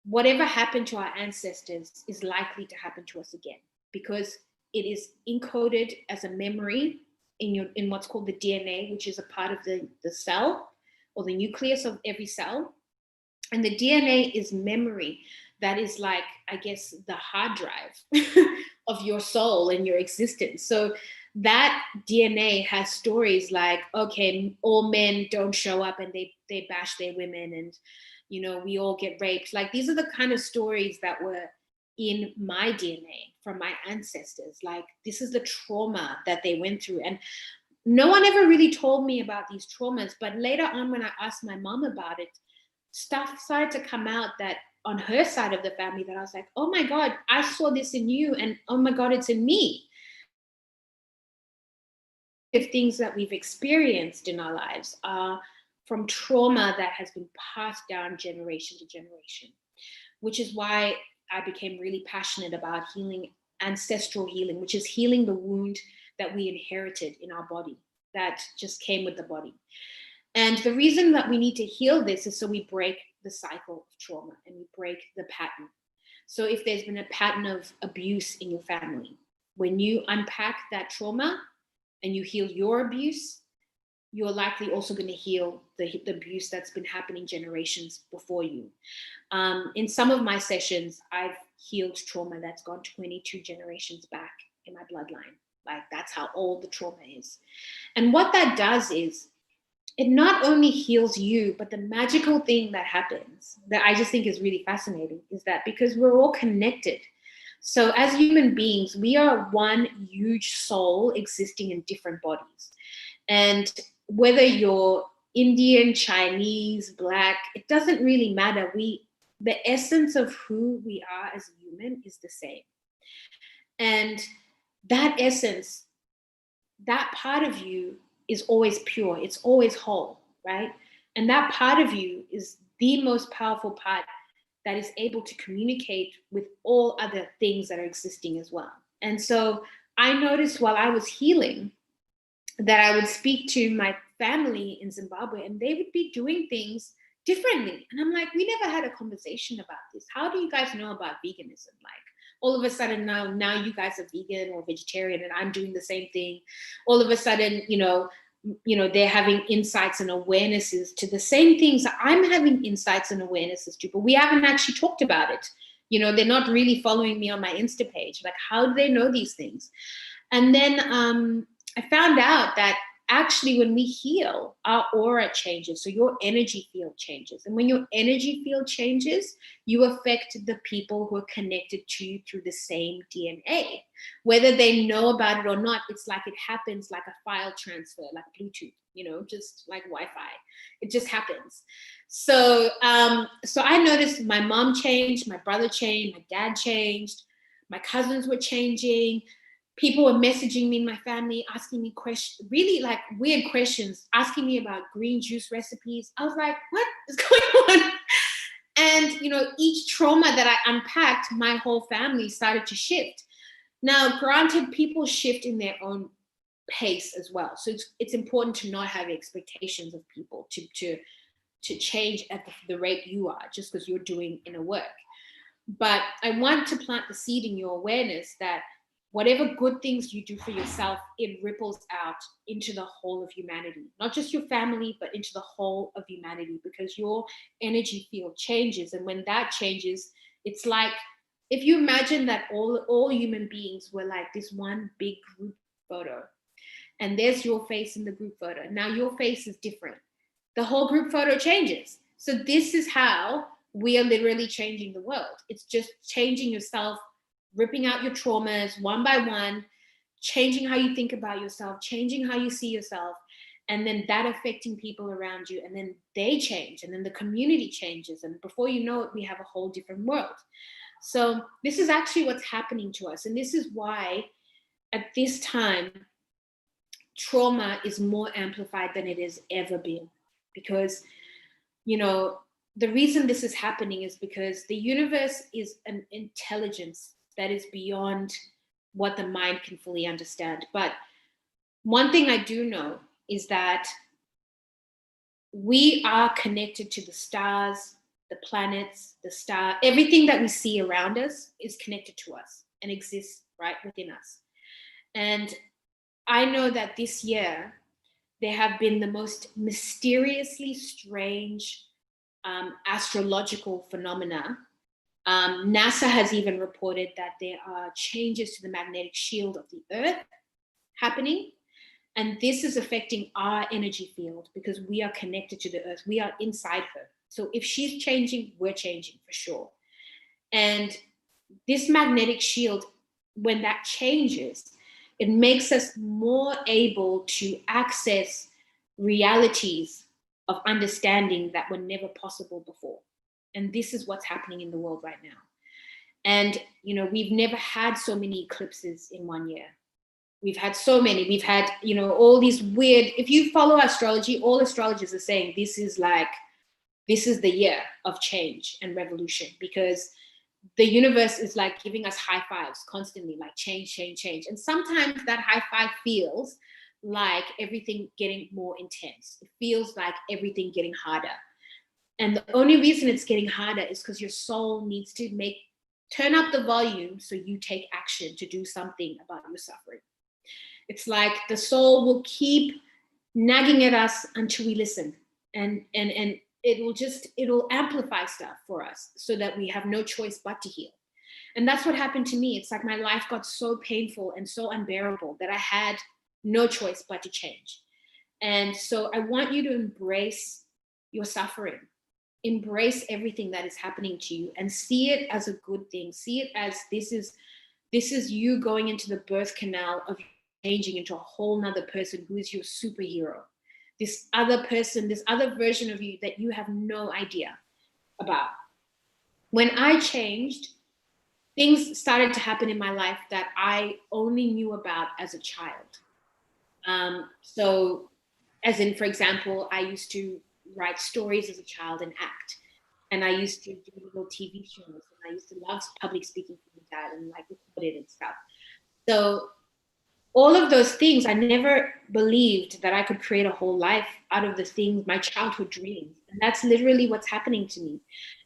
whatever happened to our ancestors is likely to happen to us again, because it is encoded as a memory in what's called the DNA, which is a part of the cell or the nucleus of every cell. And the DNA is memory that is like, I guess, the hard drive of your soul and your existence. So that DNA has stories like, okay, all men don't show up and they bash their women, and we all get raped. Like, these are the kind of stories that were in my DNA from my ancestors. Like, this is the trauma that they went through. And no one ever really told me about these traumas. But later on, when I asked my mom about it, stuff started to come out that on her side of the family that I was like, oh my God, I saw this in you, and oh my God, it's in me. Of things that we've experienced in our lives are from trauma that has been passed down generation to generation, which is why I became really passionate about healing, ancestral healing, which is healing the wound that we inherited in our body that just came with the body. And the reason that we need to heal this is so we break the cycle of trauma and we break the pattern. So if there's been a pattern of abuse in your family, when you unpack that trauma and you heal your abuse, you're likely also going to heal the abuse that's been happening generations before you. In some of my sessions, I've healed trauma that's gone 22 generations back in my bloodline. Like, that's how old the trauma is. And what that does is, it not only heals you, but the magical thing that happens that I just think is really fascinating is that because we're all connected. So as human beings, we are one huge soul existing in different bodies. And whether you're Indian, Chinese, Black, it doesn't really matter. The essence of who we are as a human is the same. And that essence, that part of you is always pure. It's always whole, right? And that part of you is the most powerful part that is able to communicate with all other things that are existing as well. And so I noticed while I was healing that I would speak to my family in Zimbabwe and they would be doing things differently. And I'm like, we never had a conversation about this. How do you guys know about veganism? Like, all of a sudden now you guys are vegan or vegetarian and I'm doing the same thing. All of a sudden, they're having insights and awarenesses to the same things that I'm having insights and awarenesses to, but we haven't actually talked about it. They're not really following me on my Insta page. Like, how do they know these things? And then I found out that actually, when we heal, our aura changes. So your energy field changes. And when your energy field changes, you affect the people who are connected to you through the same DNA. Whether they know about it or not, it's like it happens like a file transfer, like Bluetooth, you know, just like Wi-Fi. It just happens. So, so I noticed my mom changed, my brother changed, my dad changed, my cousins were changing. People were messaging me in my family, asking me questions, really like weird questions, asking me about green juice recipes. I was like, what is going on? And, you know, each trauma that I unpacked, my whole family started to shift. Now, granted, people shift in their own pace as well. So it's important to not have expectations of people to change at the rate you are, just because you're doing inner work. But I want to plant the seed in your awareness that whatever good things you do for yourself, it ripples out into the whole of humanity, not just your family, but into the whole of humanity, because your energy field changes. And when that changes, it's like, if you imagine that all human beings were like this one big group photo, and there's your face in the group photo. Now your face is different. The whole group photo changes. So this is how we are literally changing the world. It's just changing yourself, ripping out your traumas one by one, changing how you think about yourself, changing how you see yourself, and then that affecting people around you, and then they change, and then the community changes, and before you know it, we have a whole different world. So this is actually what's happening to us, and this is why at this time, trauma is more amplified than it has ever been, because, you know, the reason this is happening is because the universe is an intelligence that is beyond what the mind can fully understand. But one thing I do know is that we are connected to the stars, the planets, everything that we see around us is connected to us and exists right within us. And I know that this year there have been the most mysteriously strange astrological phenomena. NASA has even reported that there are changes to the magnetic shield of the Earth happening. And this is affecting our energy field because we are connected to the Earth. We are inside her. So if she's changing, we're changing for sure. And this magnetic shield, when that changes, it makes us more able to access realities of understanding that were never possible before. And this is what's happening in the world right now. And, you know, we've never had so many eclipses in 1 year. We've had so many. We've had, you know, all these weird, if you follow astrology, all astrologers are saying this is the year of change and revolution, because the universe is like giving us high fives constantly, like change, change, change. And sometimes that high five feels like everything getting more intense. It feels like everything getting harder. And the only reason it's getting harder is because your soul needs to turn up the volume so you take action to do something about your suffering. It's like the soul will keep nagging at us until we listen. And it'll amplify stuff for us so that we have no choice but to heal. And that's what happened to me. It's like my life got so painful and so unbearable that I had no choice but to change. And so I want you to embrace your suffering, embrace everything that is happening to you, and see it as a good thing. See it as this is you going into the birth canal of changing into a whole nother person who is your superhero. This other person, this other version of you that you have no idea about. When I changed, things started to happen in my life that I only knew about as a child. So, as in, for example, I used to write stories as a child and act. And I used to do little TV shows. And I used to love public speaking for my dad and like record it and stuff. So all of those things, I never believed that I could create a whole life out of the things, my childhood dreams. And that's literally what's happening to me.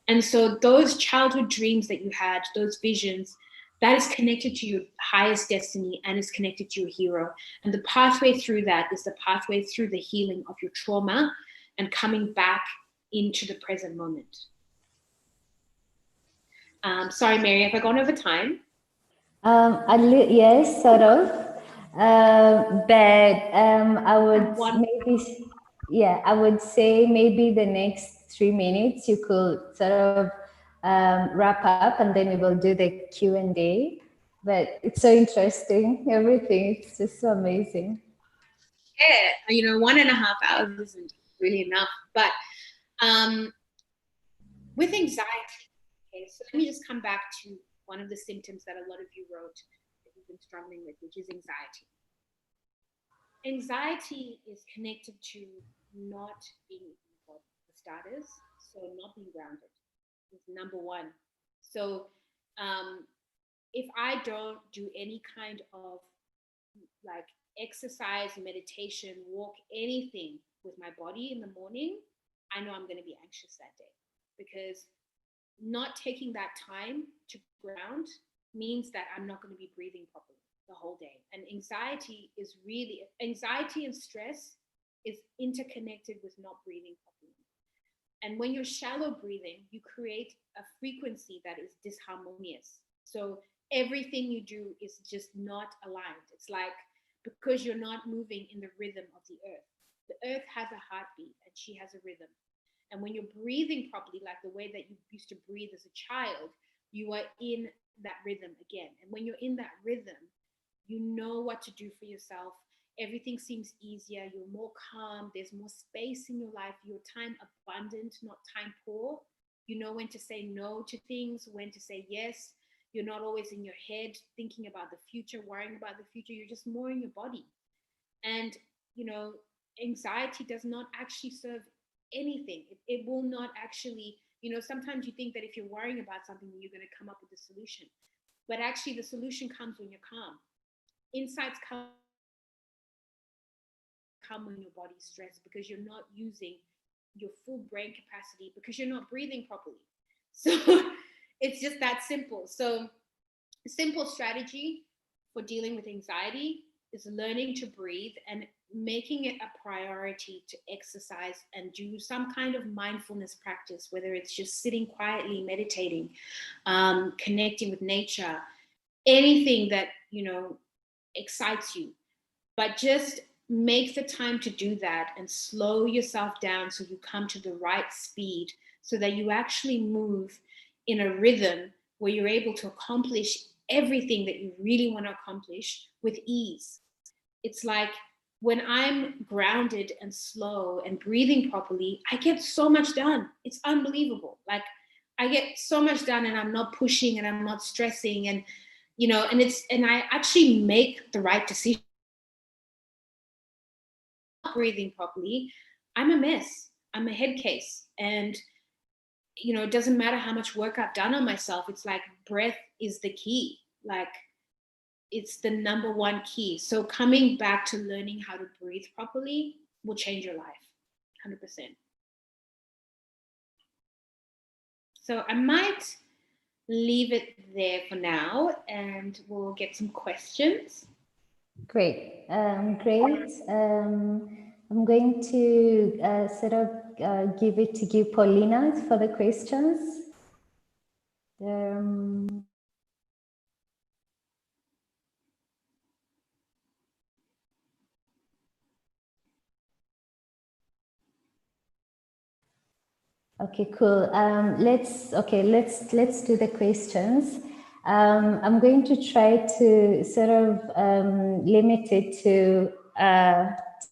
And so those childhood dreams that you had, those visions, that is connected to your highest destiny and is connected to your hero. And the pathway through that is the pathway through the healing of your trauma and coming back into the present moment. Sorry, Mary, have I gone over time? Yes, sort of. I would One. maybe, yeah, I would say maybe the next 3 minutes you could sort of wrap up, and then we will do the Q&A. But it's so interesting, everything. It's just so amazing. Yeah, 1.5 hours isn't really enough. But with anxiety, okay, so let me just come back to one of the symptoms that a lot of you wrote that you've been struggling with, which is anxiety. Anxiety is connected to not being in your body, for starters. So not being grounded is number one. So if I don't do any kind of like exercise, meditation, walk, anything with my body in the morning, I know I'm going to be anxious that day, because not taking that time to ground means that I'm not going to be breathing properly the whole day. And anxiety and stress is interconnected with not breathing properly. And when you're shallow breathing, you create a frequency that is disharmonious. So everything you do is just not aligned. It's like, because you're not moving in the rhythm of the earth. The earth has a heartbeat and she has a rhythm. And when you're breathing properly, like the way that you used to breathe as a child, you are in that rhythm again. And when you're in that rhythm, you know what to do for yourself. Everything seems easier. You're more calm. There's more space in your life. You're time abundant, not time poor. You know when to say no to things, when to say yes. You're not always in your head thinking about the future, worrying about the future. You're just more in your body. And, anxiety does not actually serve anything. It will not actually, sometimes you think that if you're worrying about something, you're going to come up with a solution. But actually, the solution comes when you're calm. Insights come when your body's stressed, because you're not using your full brain capacity, because you're not breathing properly. So it's just that simple. So a simple strategy for dealing with anxiety is learning to breathe and making it a priority to exercise and do some kind of mindfulness practice, whether it's just sitting quietly, meditating, connecting with nature, anything that, excites you. But just make the time to do that and slow yourself down so you come to the right speed, so that you actually move in a rhythm where you're able to accomplish everything that you really want to accomplish with ease. It's like, when I'm grounded and slow and breathing properly, I get so much done. It's unbelievable. Like, I get so much done and I'm not pushing and I'm not stressing, and and I actually make the right decision. Breathing properly, I'm a mess. I'm a head case. And it doesn't matter how much work I've done on myself. It's like, breath is the key. Like, it's the number one key. So coming back to learning how to breathe properly will change your life, 100%. So I might leave it there for now, and we'll get some questions. Great, great. I'm going to give Paulina for the questions. Okay, cool. Let's do the questions. I'm going to try to sort of limit it to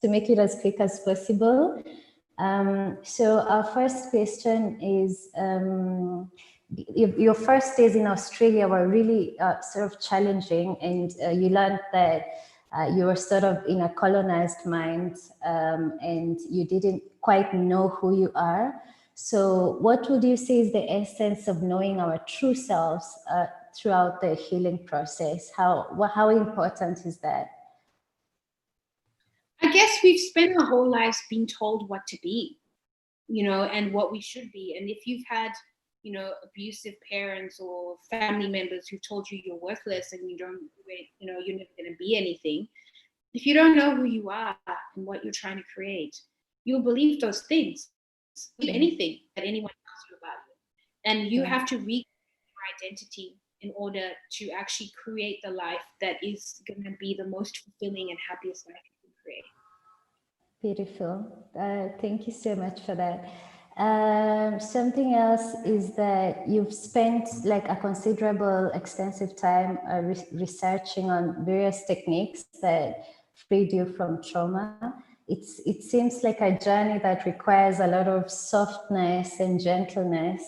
make it as quick as possible. So our first question is, your first days in Australia were really sort of challenging, and you learned that you were sort of in a colonized mind, and you didn't quite know who you are. So what would you say is the essence of knowing our true selves throughout the healing process? How important is that? I guess we've spent our whole lives being told what to be, and what we should be. And if you've had, abusive parents or family members who've told you you're worthless and you're never going to be anything, if you don't know who you are and what you're trying to create, you'll believe those things, anything that anyone tells you about you. And you have to recreate your identity in order to actually create the life that is going to be the most fulfilling and happiest life you can create. Beautiful. Thank you so much for that. Something else is that you've spent like a considerable, extensive time researching on various techniques that freed you from trauma. It seems like a journey that requires a lot of softness and gentleness.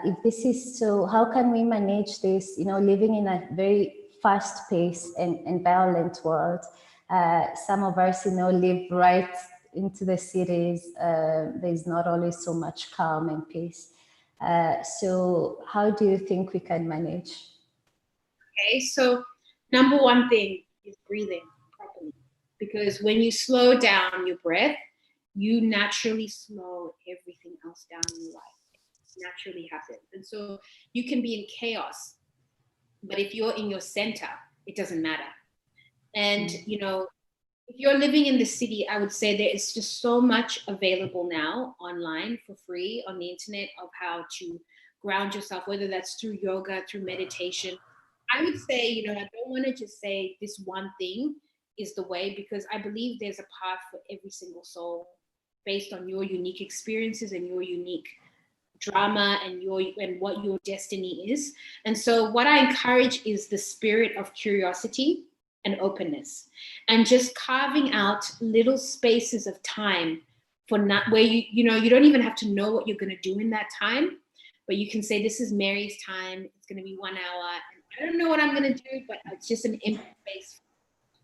If this is so, how can we manage this, living in a very fast-paced and violent world? Some of us, live right into the cities. There's not always so much calm and peace. So how do you think we can manage? Okay, so number one thing is breathing properly. Because when you slow down your breath, you naturally slow everything else down in your life. It naturally happens. And so you can be in chaos, but if you're in your center, it doesn't matter. And, if you're living in the city, I would say there is just so much available now online for free on the internet of how to ground yourself, whether that's through yoga, through meditation. I would say, I don't want to just say this one thing is the way, because I believe there's a path for every single soul based on your unique experiences and your unique drama and what your destiny is. And so what I encourage is the spirit of curiosity and openness, and just carving out little spaces of time for not where you don't even have to know what you're going to do in that time, but you can say, this is Mary's time, it's going to be 1 hour, and I don't know what I'm going to do, but it's just an empty space,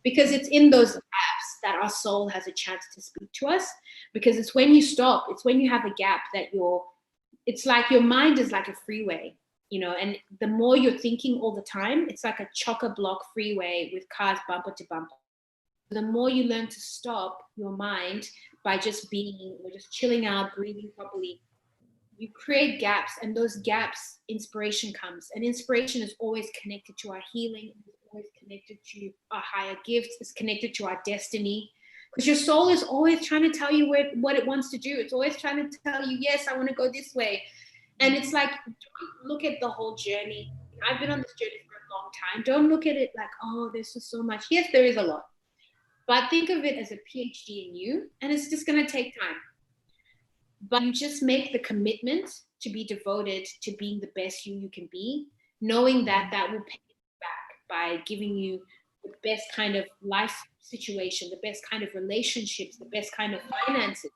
because it's in those gaps that our soul has a chance to speak to us. Because it's when you stop, it's when you have a gap that it's like your mind is like a freeway, and the more you're thinking all the time, it's like a chock-a-block freeway with cars bumper to bumper. The more you learn to stop your mind by just being or just chilling out, breathing properly, you create gaps, and those gaps, inspiration comes. And inspiration is always connected to our healing, it's always connected to our higher gifts, it's connected to our destiny. Because your soul is always trying to tell you what it wants to do. It's always trying to tell you, yes, I want to go this way. And it's like, don't look at the whole journey. I've been on this journey for a long time. Don't look at it like, oh, there's just so much. Yes, there is a lot. But think of it as a PhD in you, and it's just going to take time. But you just make the commitment to be devoted to being the best you can be, knowing that that will pay you back by giving you the best kind of life situation, the best kind of relationships, the best kind of finances.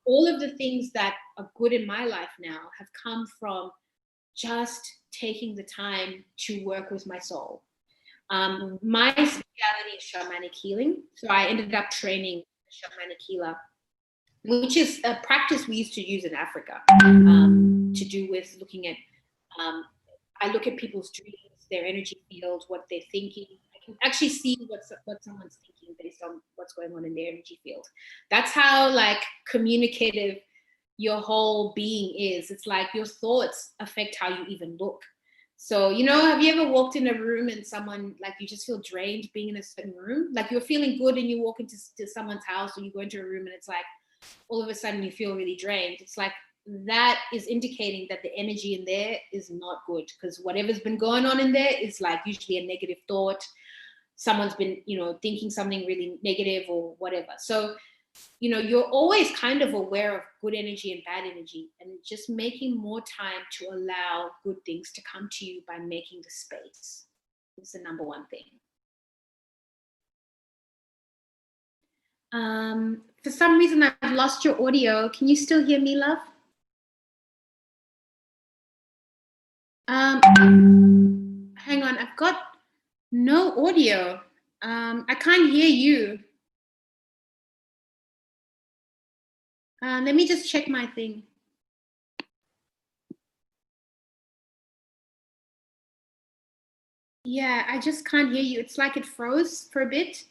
All of the things that are good in my life now have come from just taking the time to work with my soul. My speciality is shamanic healing. So I ended up training a shamanic healer, which is a practice we used to use in Africa, to do with looking at, I look at people's dreams, their energy field, what they're thinking. I can actually see what someone's thinking based on what's going on in their energy field. That's how like communicative your whole being is. It's like your thoughts affect how you even look. So, have you ever walked in a room and someone, like, you just feel drained being in a certain room? Like, you're feeling good and you walk into someone's house, or you go into a room and it's like, all of a sudden you feel really drained. It's like, that is indicating that the energy in there is not good, because whatever's been going on in there is like usually a negative thought. Someone's been, thinking something really negative or whatever. So, you're always kind of aware of good energy and bad energy, and just making more time to allow good things to come to you by making the space is the number one thing. For some reason, I've lost your audio. Can you still hear me, love? Hang on, I've got no audio. I can't hear you. Let me just check my thing. Yeah, I just can't hear you. It's like it froze for a bit,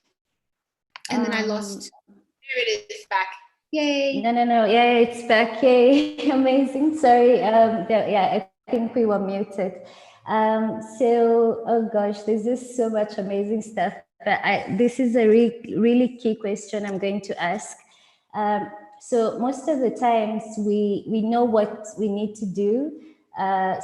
and then I lost. There it is, back. Yay. No. Yeah, it's back. Yay. Amazing. Sorry. I think we were muted. Oh gosh, there's just so much amazing stuff. But this is a really key question I'm going to ask. So most of the times we know what we need to do,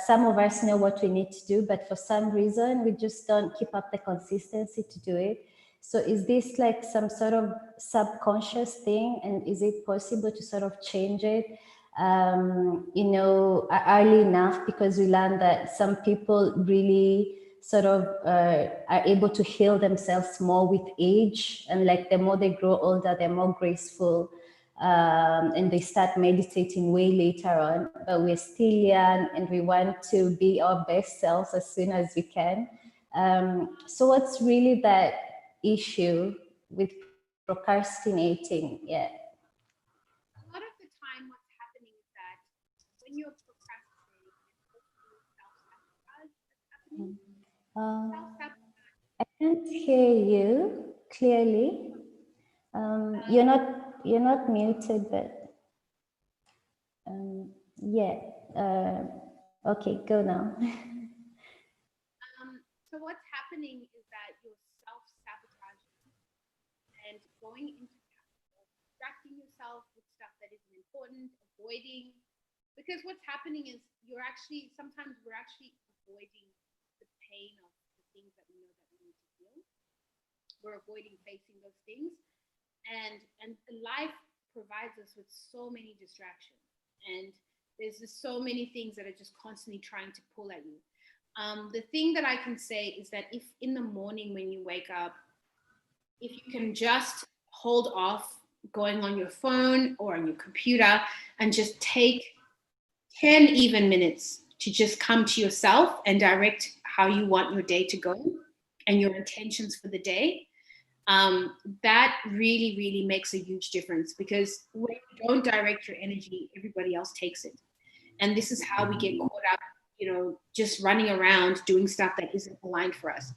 Some of us know what we need to do, but for some reason, we just don't keep up the consistency to do it. So is this like some sort of subconscious thing? And is it possible to sort of change it, early enough? Because we learned that some people really sort of are able to heal themselves more with age. And like the more they grow older, they're more graceful. And they start meditating way later on, but we're still young and we want to be our best selves as soon as we can. So what's really that issue with procrastinating? Yeah. A lot of the time, what's happening is that when you're procrastinating, there's also self-sabotage that's happening. Self-sabotage. I can't hear you clearly. You're not muted, but yeah. Okay, go now. So what's happening is that you're self-sabotaging and going into distracting yourself with stuff that isn't important, avoiding. Because what's happening is sometimes we're actually avoiding the pain of the things that we know that we need to feel. We're avoiding facing those things. And life provides us with so many distractions. And there's just so many things that are just constantly trying to pull at you. The thing that I can say is that if in the morning when you wake up, if you can just hold off going on your phone or on your computer and just take 10 even minutes to just come to yourself and direct how you want your day to go and your intentions for the day, that really, really makes a huge difference, because when you don't direct your energy, everybody else takes it. And this is how we get caught up, just running around doing stuff that isn't aligned for us.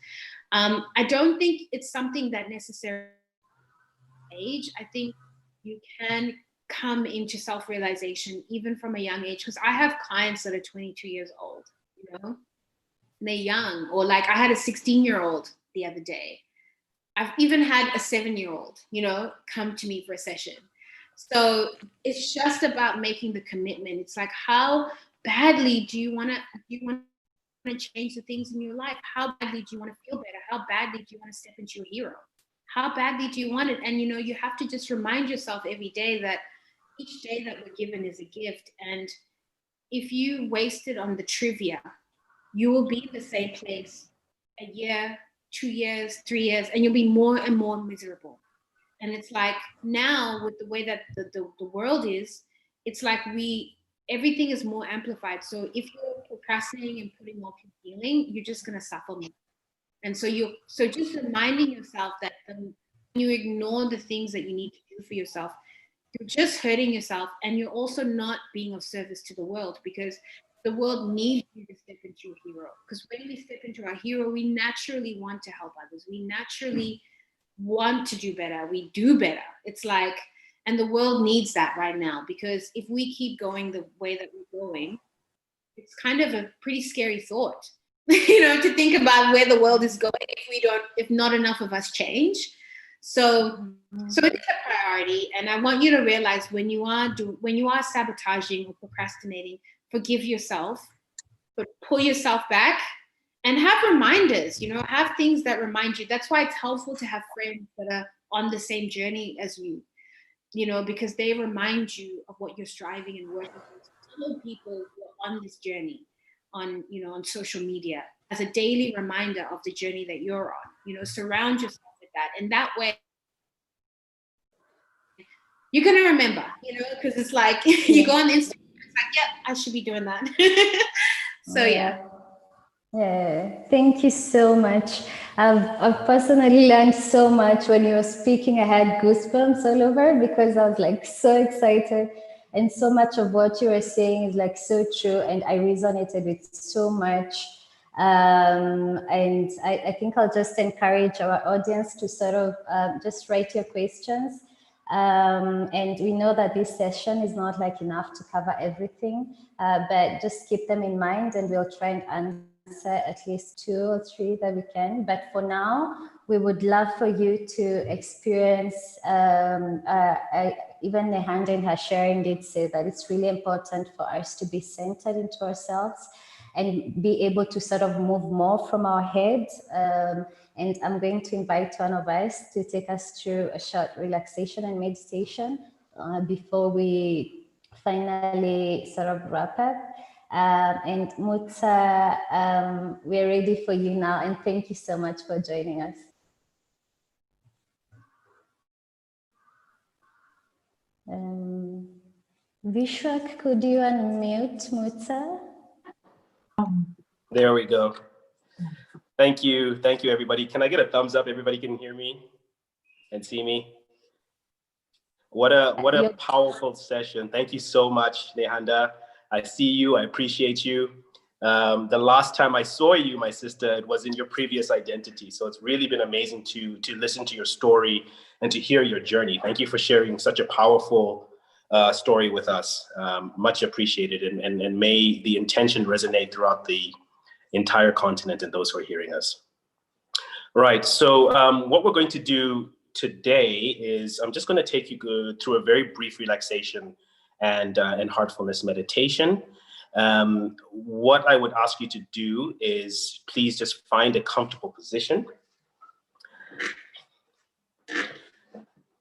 I don't think it's something that necessarily age. I think you can come into self-realization even from a young age, because I have clients that are 22 years old, and they're young. Or like I had a 16-year-old the other day. I've even had a 7-year-old, come to me for a session. So it's just about making the commitment. It's like, how badly do you want to change the things in your life? How badly do you want to feel better? How badly do you want to step into your hero? How badly do you want it? And, you have to just remind yourself every day that each day that we're given is a gift. And if you waste it on the trivia, you will be in the same place a year, 2 years, 3 years, and you'll be more and more miserable. And it's like now with the way that the world is, it's like everything is more amplified. So if you're procrastinating and putting off your healing, you're just going to suffer more. And so just reminding yourself that when you ignore the things that you need to do for yourself, you're just hurting yourself, and you're also not being of service to the world, because the world needs you to step into your hero. Because when we step into our hero, we naturally want to help others. We naturally want to do better. We do better. It's like, and the world needs that right now, because if we keep going the way that we're going, it's kind of a pretty scary thought, to think about where the world is going if not enough of us change. So it's a priority, and I want you to realize when you are sabotaging or procrastinating, forgive yourself, but pull yourself back and have reminders. Have things that remind you. That's why it's helpful to have friends that are on the same journey as you, because they remind you of what you're striving and working towards. Follow people who are on this journey on social media as a daily reminder of the journey that you're on. Surround yourself with that, and that way you're gonna remember, because it's like you go on Instagram, it's like, yeah, I should be doing that. So yeah. Yeah, thank you so much. I've personally learned so much when you were speaking. I had goosebumps all over because I was like so excited, and so much of what you were saying is like so true, and I resonated with so much. And I think I'll just encourage our audience to sort of just write your questions. And we know that this session is not like enough to cover everything, but just keep them in mind, and we'll try and answer at least 2 or 3 that we can. But for now, we would love for you to experience even Nehanda in her sharing did say that it's really important for us to be centered into ourselves and be able to sort of move more from our head. And I'm going to invite one of us to take us through a short relaxation and meditation before we finally sort of wrap up. And Mutsa, we're ready for you now. And thank you so much for joining us. Vishwak, could you unmute Mutsa? There we go. Thank you, everybody. Can I get a thumbs up? Everybody can hear me and see me. What a powerful session. Thank you so much, Nehanda. I see you. I appreciate you. The last time I saw you, my sister, it was in your previous identity. So it's really been amazing to listen to your story and to hear your journey. Thank you for sharing such a powerful story with us. Much appreciated. And may the intention resonate throughout the entire continent and those who are hearing us. Right. So what we're going to do today is I'm just going to take you through a very brief relaxation and heartfulness meditation. What I would ask you to do is please just find a comfortable position.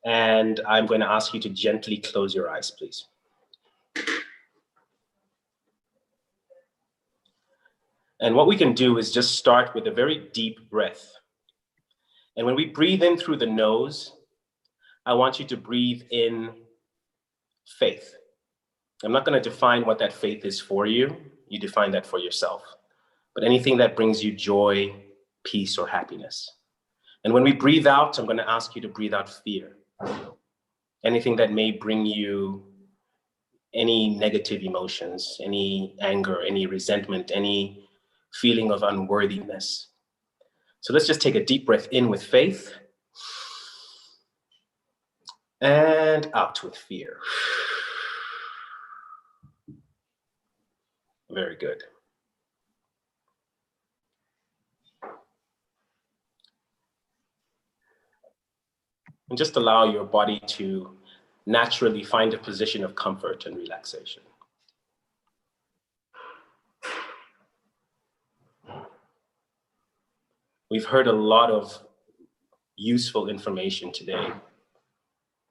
And I'm going to ask you to gently close your eyes, please. And what we can do is just start with a very deep breath. And when we breathe in through the nose, I want you to breathe in faith. I'm not going to define what that faith is for you. You define that for yourself. But anything that brings you joy, peace, or happiness. And when we breathe out, I'm going to ask you to breathe out fear. Anything that may bring you any negative emotions, any anger, any resentment, any feeling of unworthiness. So let's just take a deep breath in with faith and out with fear. Very good. And just allow your body to naturally find a position of comfort and relaxation. We've heard a lot of useful information today.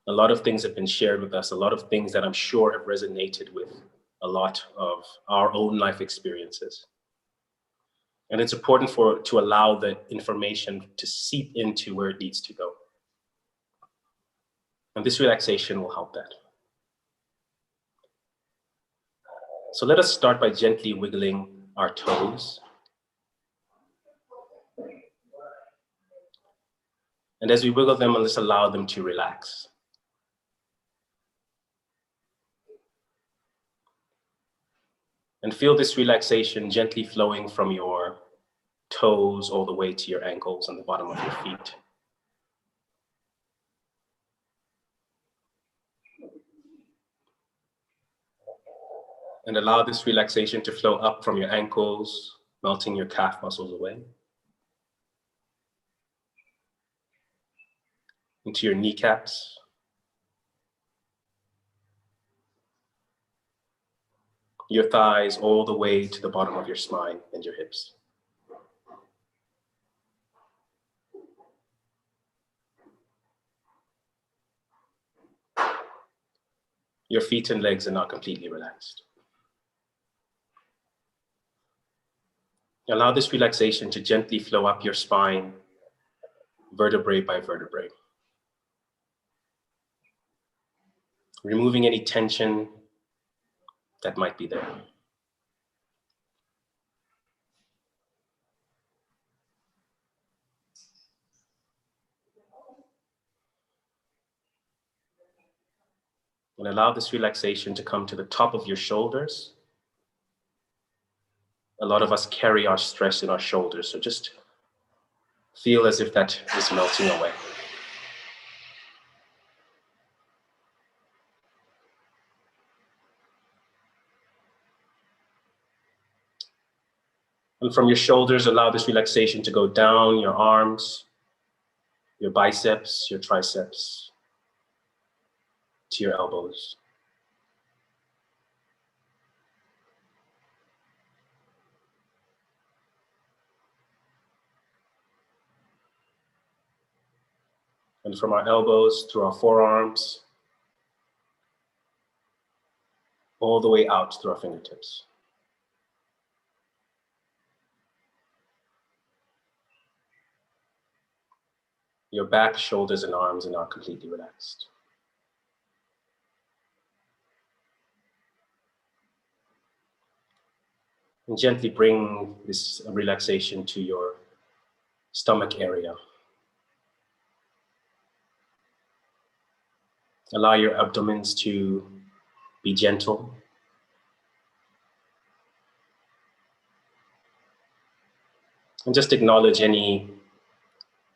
A lot of things have been shared with us, a lot of things that I'm sure have resonated with a lot of our own life experiences. And it's important to allow the information to seep into where it needs to go. And this relaxation will help that. So let us start by gently wiggling our toes. And as we wiggle them, let's allow them to relax. And feel this relaxation gently flowing from your toes all the way to your ankles and the bottom of your feet. And allow this relaxation to flow up from your ankles, melting your calf muscles away, into your kneecaps, your thighs, all the way to the bottom of your spine and your hips. Your feet and legs are not completely relaxed. Allow this relaxation to gently flow up your spine, vertebrae by vertebrae. Removing any tension that might be there. And allow this relaxation to come to the top of your shoulders. A lot of us carry our stress in our shoulders, so just feel as if that is melting away. And from your shoulders, allow this relaxation to go down your arms, your biceps, your triceps, to your elbows. And from our elbows through our forearms, all the way out through our fingertips. Your back, shoulders, and arms are now completely relaxed. And gently bring this relaxation to your stomach area. Allow your abdomens to be gentle. And just acknowledge any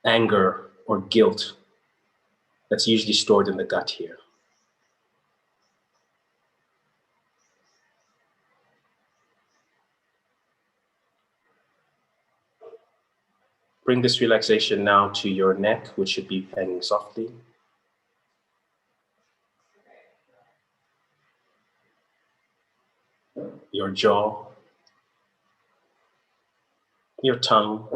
anger or guilt that's usually stored in the gut here. Bring this relaxation now to your neck, which should be hanging softly. Your jaw, your tongue,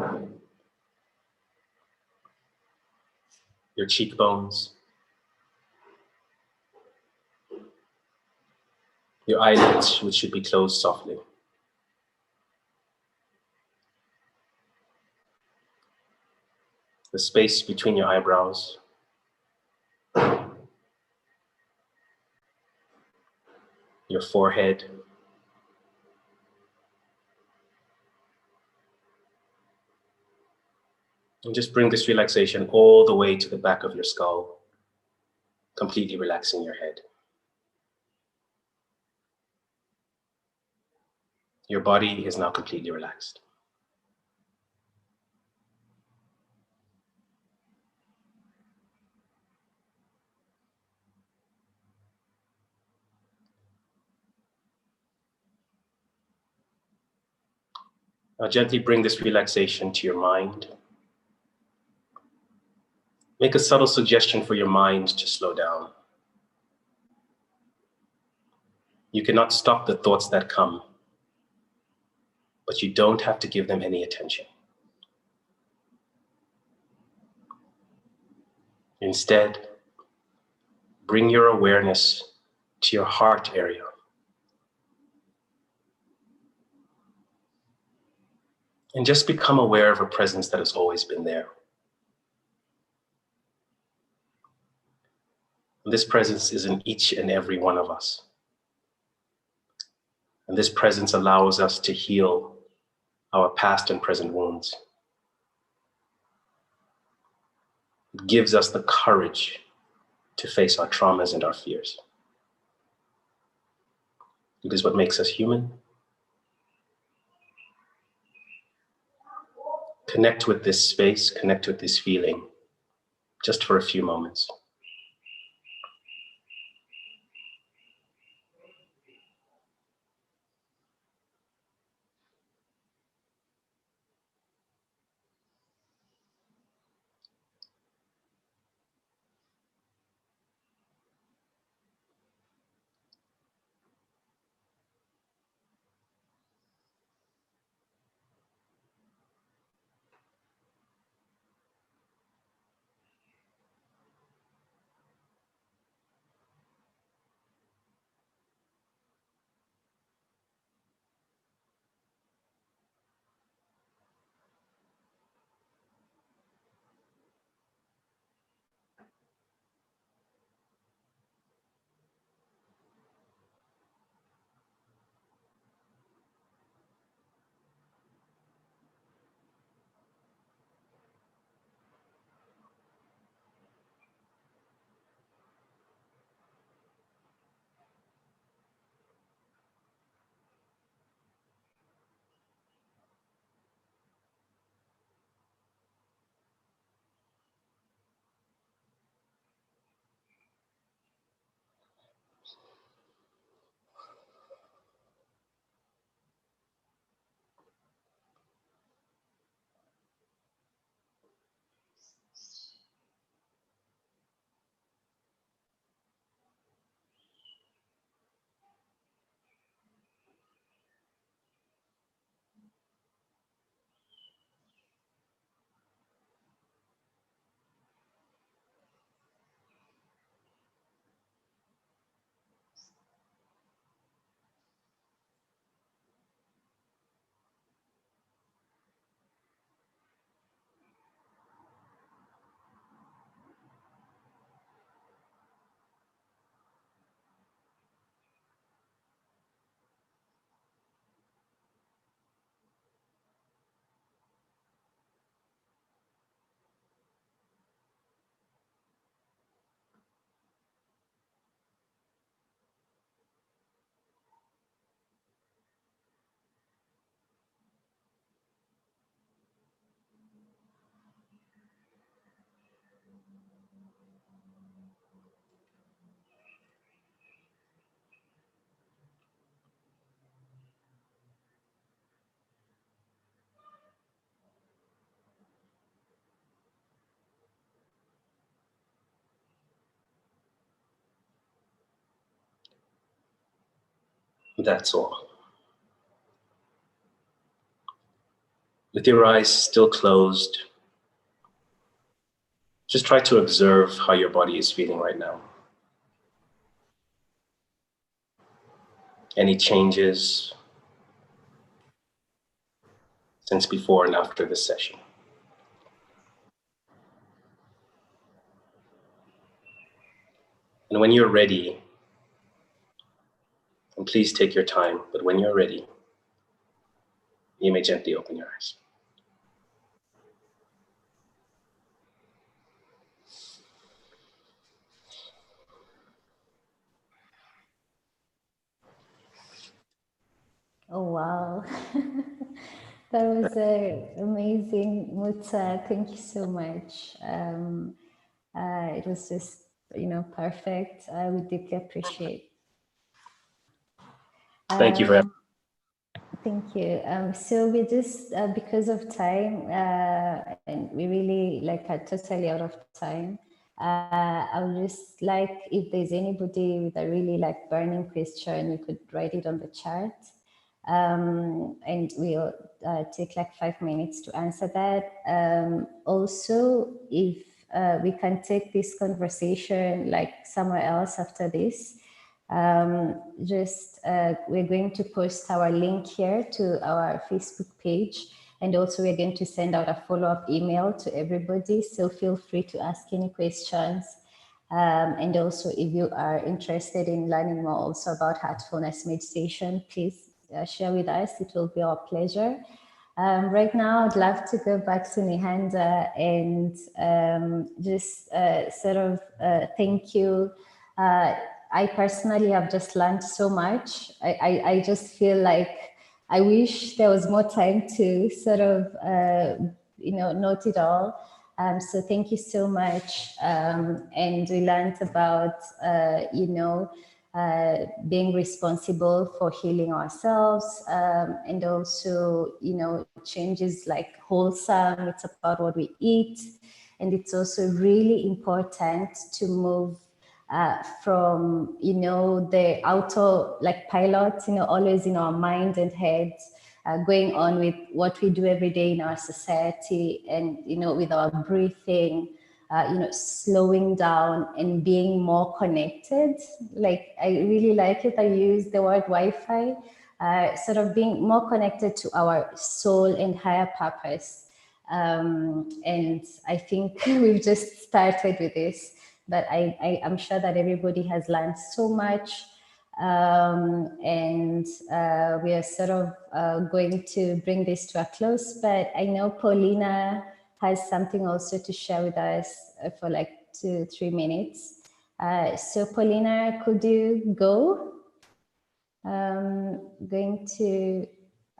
your cheekbones, your eyelids, which should be closed softly. The space between your eyebrows, your forehead, and just bring this relaxation all the way to the back of your skull, completely relaxing your head. Your body is now completely relaxed. Now gently bring this relaxation to your mind. Make a subtle suggestion for your mind to slow down. You cannot stop the thoughts that come, but you don't have to give them any attention. Instead, bring your awareness to your heart area. And just become aware of a presence that has always been there. And this presence is in each and every one of us. And this presence allows us to heal our past and present wounds. It gives us the courage to face our traumas and our fears. It is what makes us human. Connect with this space, connect with this feeling, just for a few moments. That's all. With your eyes still closed, just try to observe how your body is feeling right now. Any changes since before and after this session? And when you're ready, and please take your time, but when you're ready, you may gently open your eyes. Oh, wow. That was amazing, Muta. Thank you so much. It was just, perfect. I would deeply appreciate. Thank you for having me. Thank you. So we just, because of time, and we really are totally out of time. I would just like, if there's anybody with a really burning question, you could write it on the chat. And we'll take 5 minutes to answer that. Also, if we can take this conversation somewhere else after this, we're going to post our link here to our Facebook page, and also we're going to send out a follow-up email to everybody, so feel free to ask any questions. And also, if you are interested in learning more also about heartfulness meditation, please share with us. It will be our pleasure. Right now, I'd love to go back to Nehanda and thank you. I personally have just learned so much. I just feel like I wish there was more time to note it all. So thank you so much. And we learned about, being responsible for healing ourselves, and also, changes wholesome. It's about what we eat. And it's also really important to move from, the auto pilot, always in our mind and head, going on with what we do every day in our society, and, with our breathing, slowing down and being more connected. I really like it. I use the word Wi-Fi, being more connected to our soul and higher purpose. And I think we've just started with this, but I'm sure that everybody has learned so much. And we are going to bring this to a close, but I know Paulina has something also to share with us for 2-3 minutes. So Paulina, could you go? Going to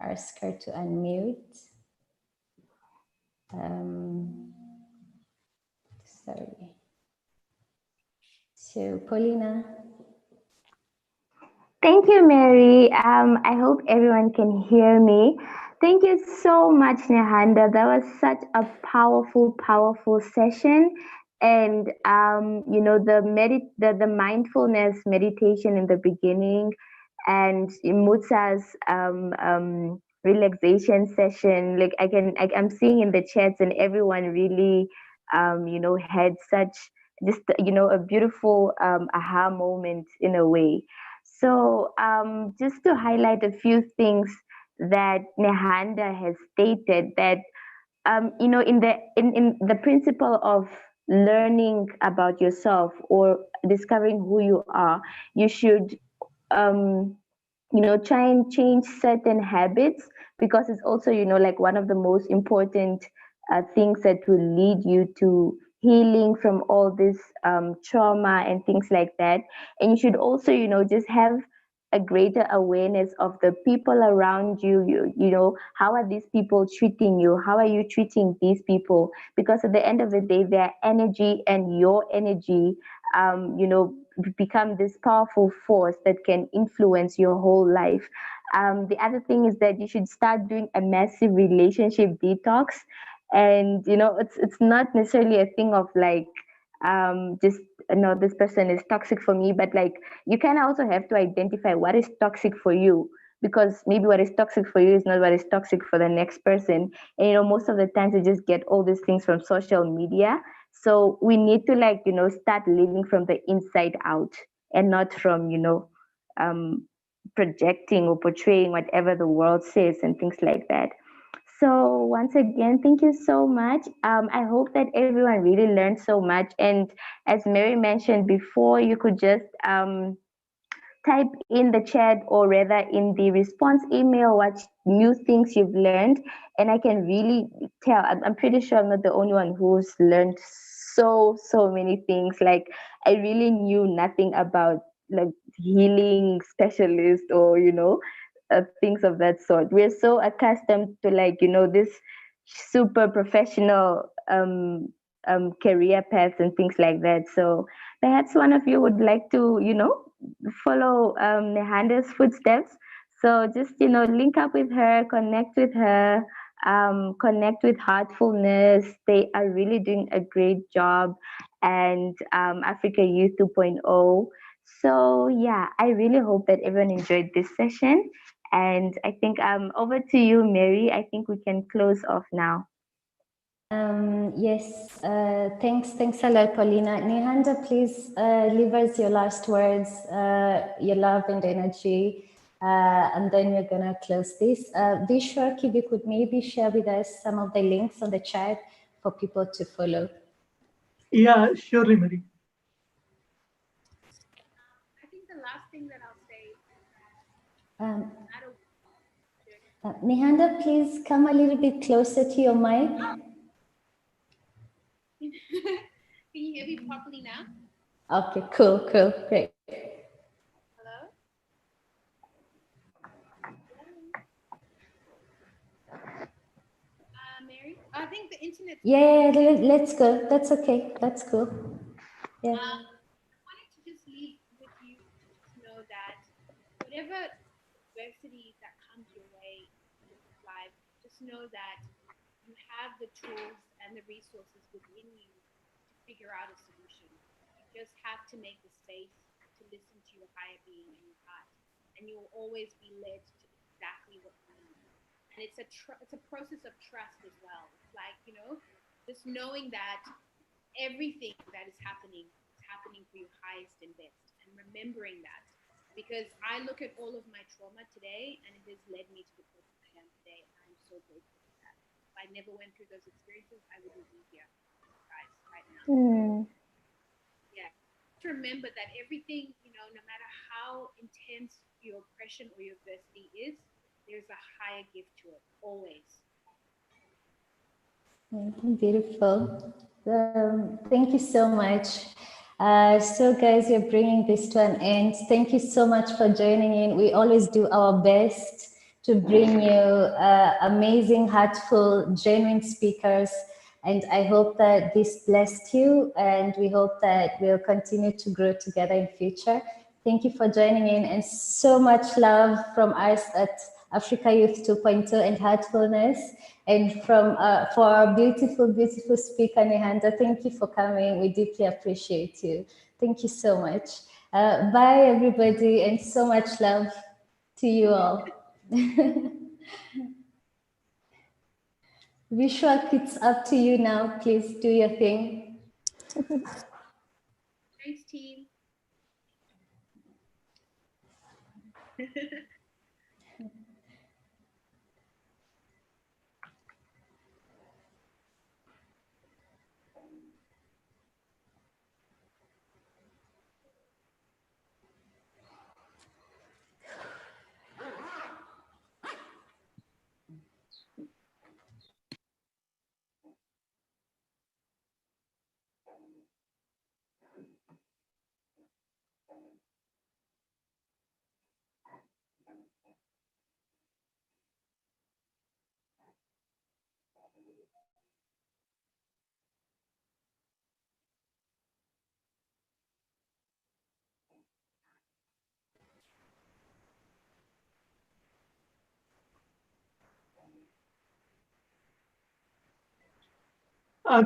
ask her to unmute. Sorry. So Paulina. Thank you, Mary. I hope everyone can hear me. Thank you so much, Nehanda. That was such a powerful, powerful session. And the mindfulness meditation in the beginning, and Mutsa's relaxation session. I'm seeing in the chats, and everyone really had such just a beautiful aha moment in a way. So just to highlight a few things that Nehanda has stated, that in the principle of learning about yourself or discovering who you are, you should try and change certain habits, because it's also one of the most important things that will lead you to healing from all this trauma and things like that. And you should also just have a greater awareness of the people around you. How are these people treating you? How are you treating these people? Because at the end of the day, their energy and your energy become this powerful force that can influence your whole life. The other thing is that you should start doing a massive relationship detox. And it's not necessarily a thing of like just no, this person is toxic for me, but like you can also have to identify what is toxic for you, because maybe what is toxic for you is not what is toxic for the next person. And most of the times we just get all these things from social media. So we need to start living from the inside out, and not from um projecting or portraying whatever the world says and things like that. So once again, thank you so much. I hope that everyone really learned so much. And as Mary mentioned before, you could just type in the chat, or rather in the response email, what new things you've learned. And I can really tell, I'm pretty sure I'm not the only one who's learned so many things. Like I really knew nothing about like healing specialist, or things of that sort. We're so accustomed to this super professional career paths and things like that. So perhaps one of you would like to follow Nehanda's footsteps. So just link up with her, connect with her, connect with Heartfulness. They are really doing a great job, and Africa Youth 2.0. So yeah, I really hope that everyone enjoyed this session. And I think over to you, Mary. I think we can close off now. Yes, thanks a lot, Paulina. Nehanda, please leave us your last words, your love and energy, and then we're gonna close this. Vishwak, if you could maybe share with us some of the links on the chat for people to follow. Yeah, surely, Mary. I think the last thing that I'll say, Nehanda, please come a little bit closer to your mic. can you hear me properly now? Okay, cool, great. Hello? Mary? I think the internet. Yeah, let's go. That's okay. That's cool. Yeah. I wanted to just leave with you to know that whatever adversity that comes your way in this life, just know that you have the tools and the resources within you to figure out a solution. You just have to make the space to listen to your higher being and your heart, and you will always be led to exactly what you need. And it's a process of trust as well. It's like just knowing that everything that is happening for your highest and best, and remembering that, because I look at all of my trauma today and it has led me to the person I am today, and I'm so grateful for that. If I never went through those experiences, I wouldn't be here, guys, right now. Yeah, to remember that everything, no matter how intense your oppression or your adversity is, there's a higher gift to it, always. Beautiful. Thank you so much. So guys, we're bringing this to an end. Thank you so much for joining in. We always do our best to bring you amazing, heartful, genuine speakers. And I hope that this blessed you, and we hope that we'll continue to grow together in future. Thank you for joining in, and so much love from us at Africa Youth 2.0 and Heartfulness. And for our beautiful speaker, Nehanda, thank you for coming. We deeply appreciate you. Thank you so much. Bye, everybody, and so much love to you all. Vishwak, it's up to you now. Please do your thing. Thanks, team.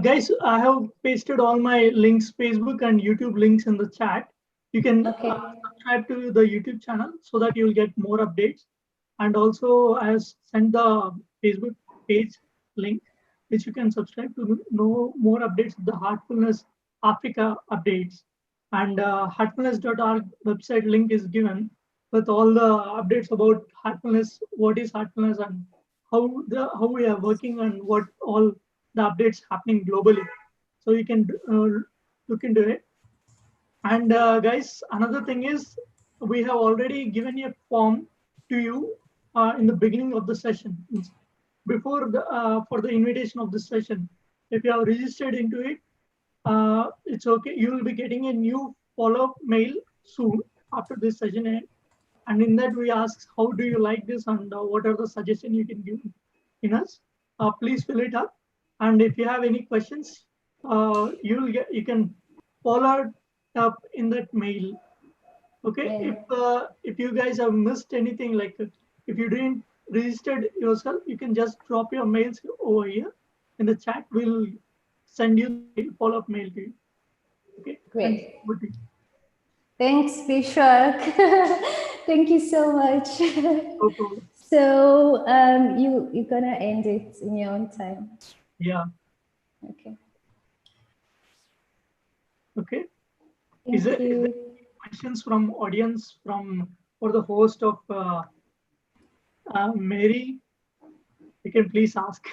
Guys, I have pasted all my links, Facebook and YouTube links in the chat. You can subscribe to the YouTube channel so that you'll get more updates. And also, I have sent the Facebook page link, which you can subscribe to know more updates of the Heartfulness Africa updates. And heartfulness.org website link is given with all the updates about Heartfulness, what is Heartfulness, and how we are working and what all the updates happening globally. So you can look into it. And guys, another thing is we have already given a form to you in the beginning of the session, before the for the invitation of this session. If you have registered into it, it's okay. You will be getting a new follow-up mail soon after this session ends. And in that we ask, how do you like this, and what are the suggestions you can give in us? Please fill it up. And if you have any questions, you can follow it up in that mail. Okay. If you guys have missed anything, like if you didn't register yourself, you can just drop your mails over here in the chat. We'll send you the follow-up mail to you. Okay. Great. Thanks, Bishop. Thank you so much. Okay. So you're gonna end it in your own time. Yeah. Okay. Okay. Thank you. Is there questions from audience for the host of Mary? You can please ask.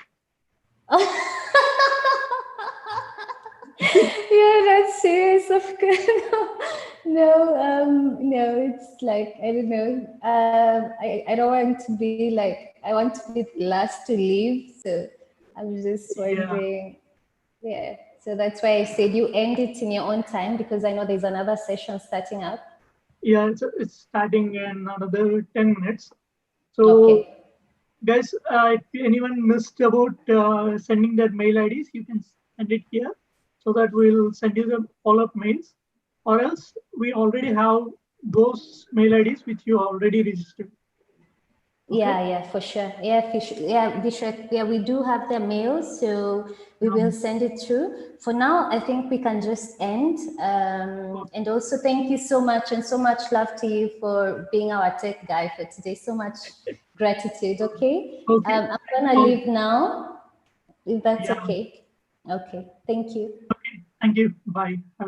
Yeah, that's serious, of course. No, it's like, I don't know. I don't want to be like, I want to be the last to leave. So I'm just wondering. Yeah. So that's why I said you end it in your own time, because I know there's another session starting up. Yeah, it's starting in another 10 minutes. So, guys, if anyone missed about sending their mail IDs, you can send it here so that we'll send you the follow-up mails. Or else we already have those mail IDs which you already registered. Okay. Yeah, for sure. Yeah, we do have their mails, so we will send it through. For now, I think we can just end. And also thank you so much, and so much love to you for being our tech guy for today. So much gratitude, okay? I'm gonna leave now, if that's okay. Okay, thank you. Okay, thank you. Bye. Have a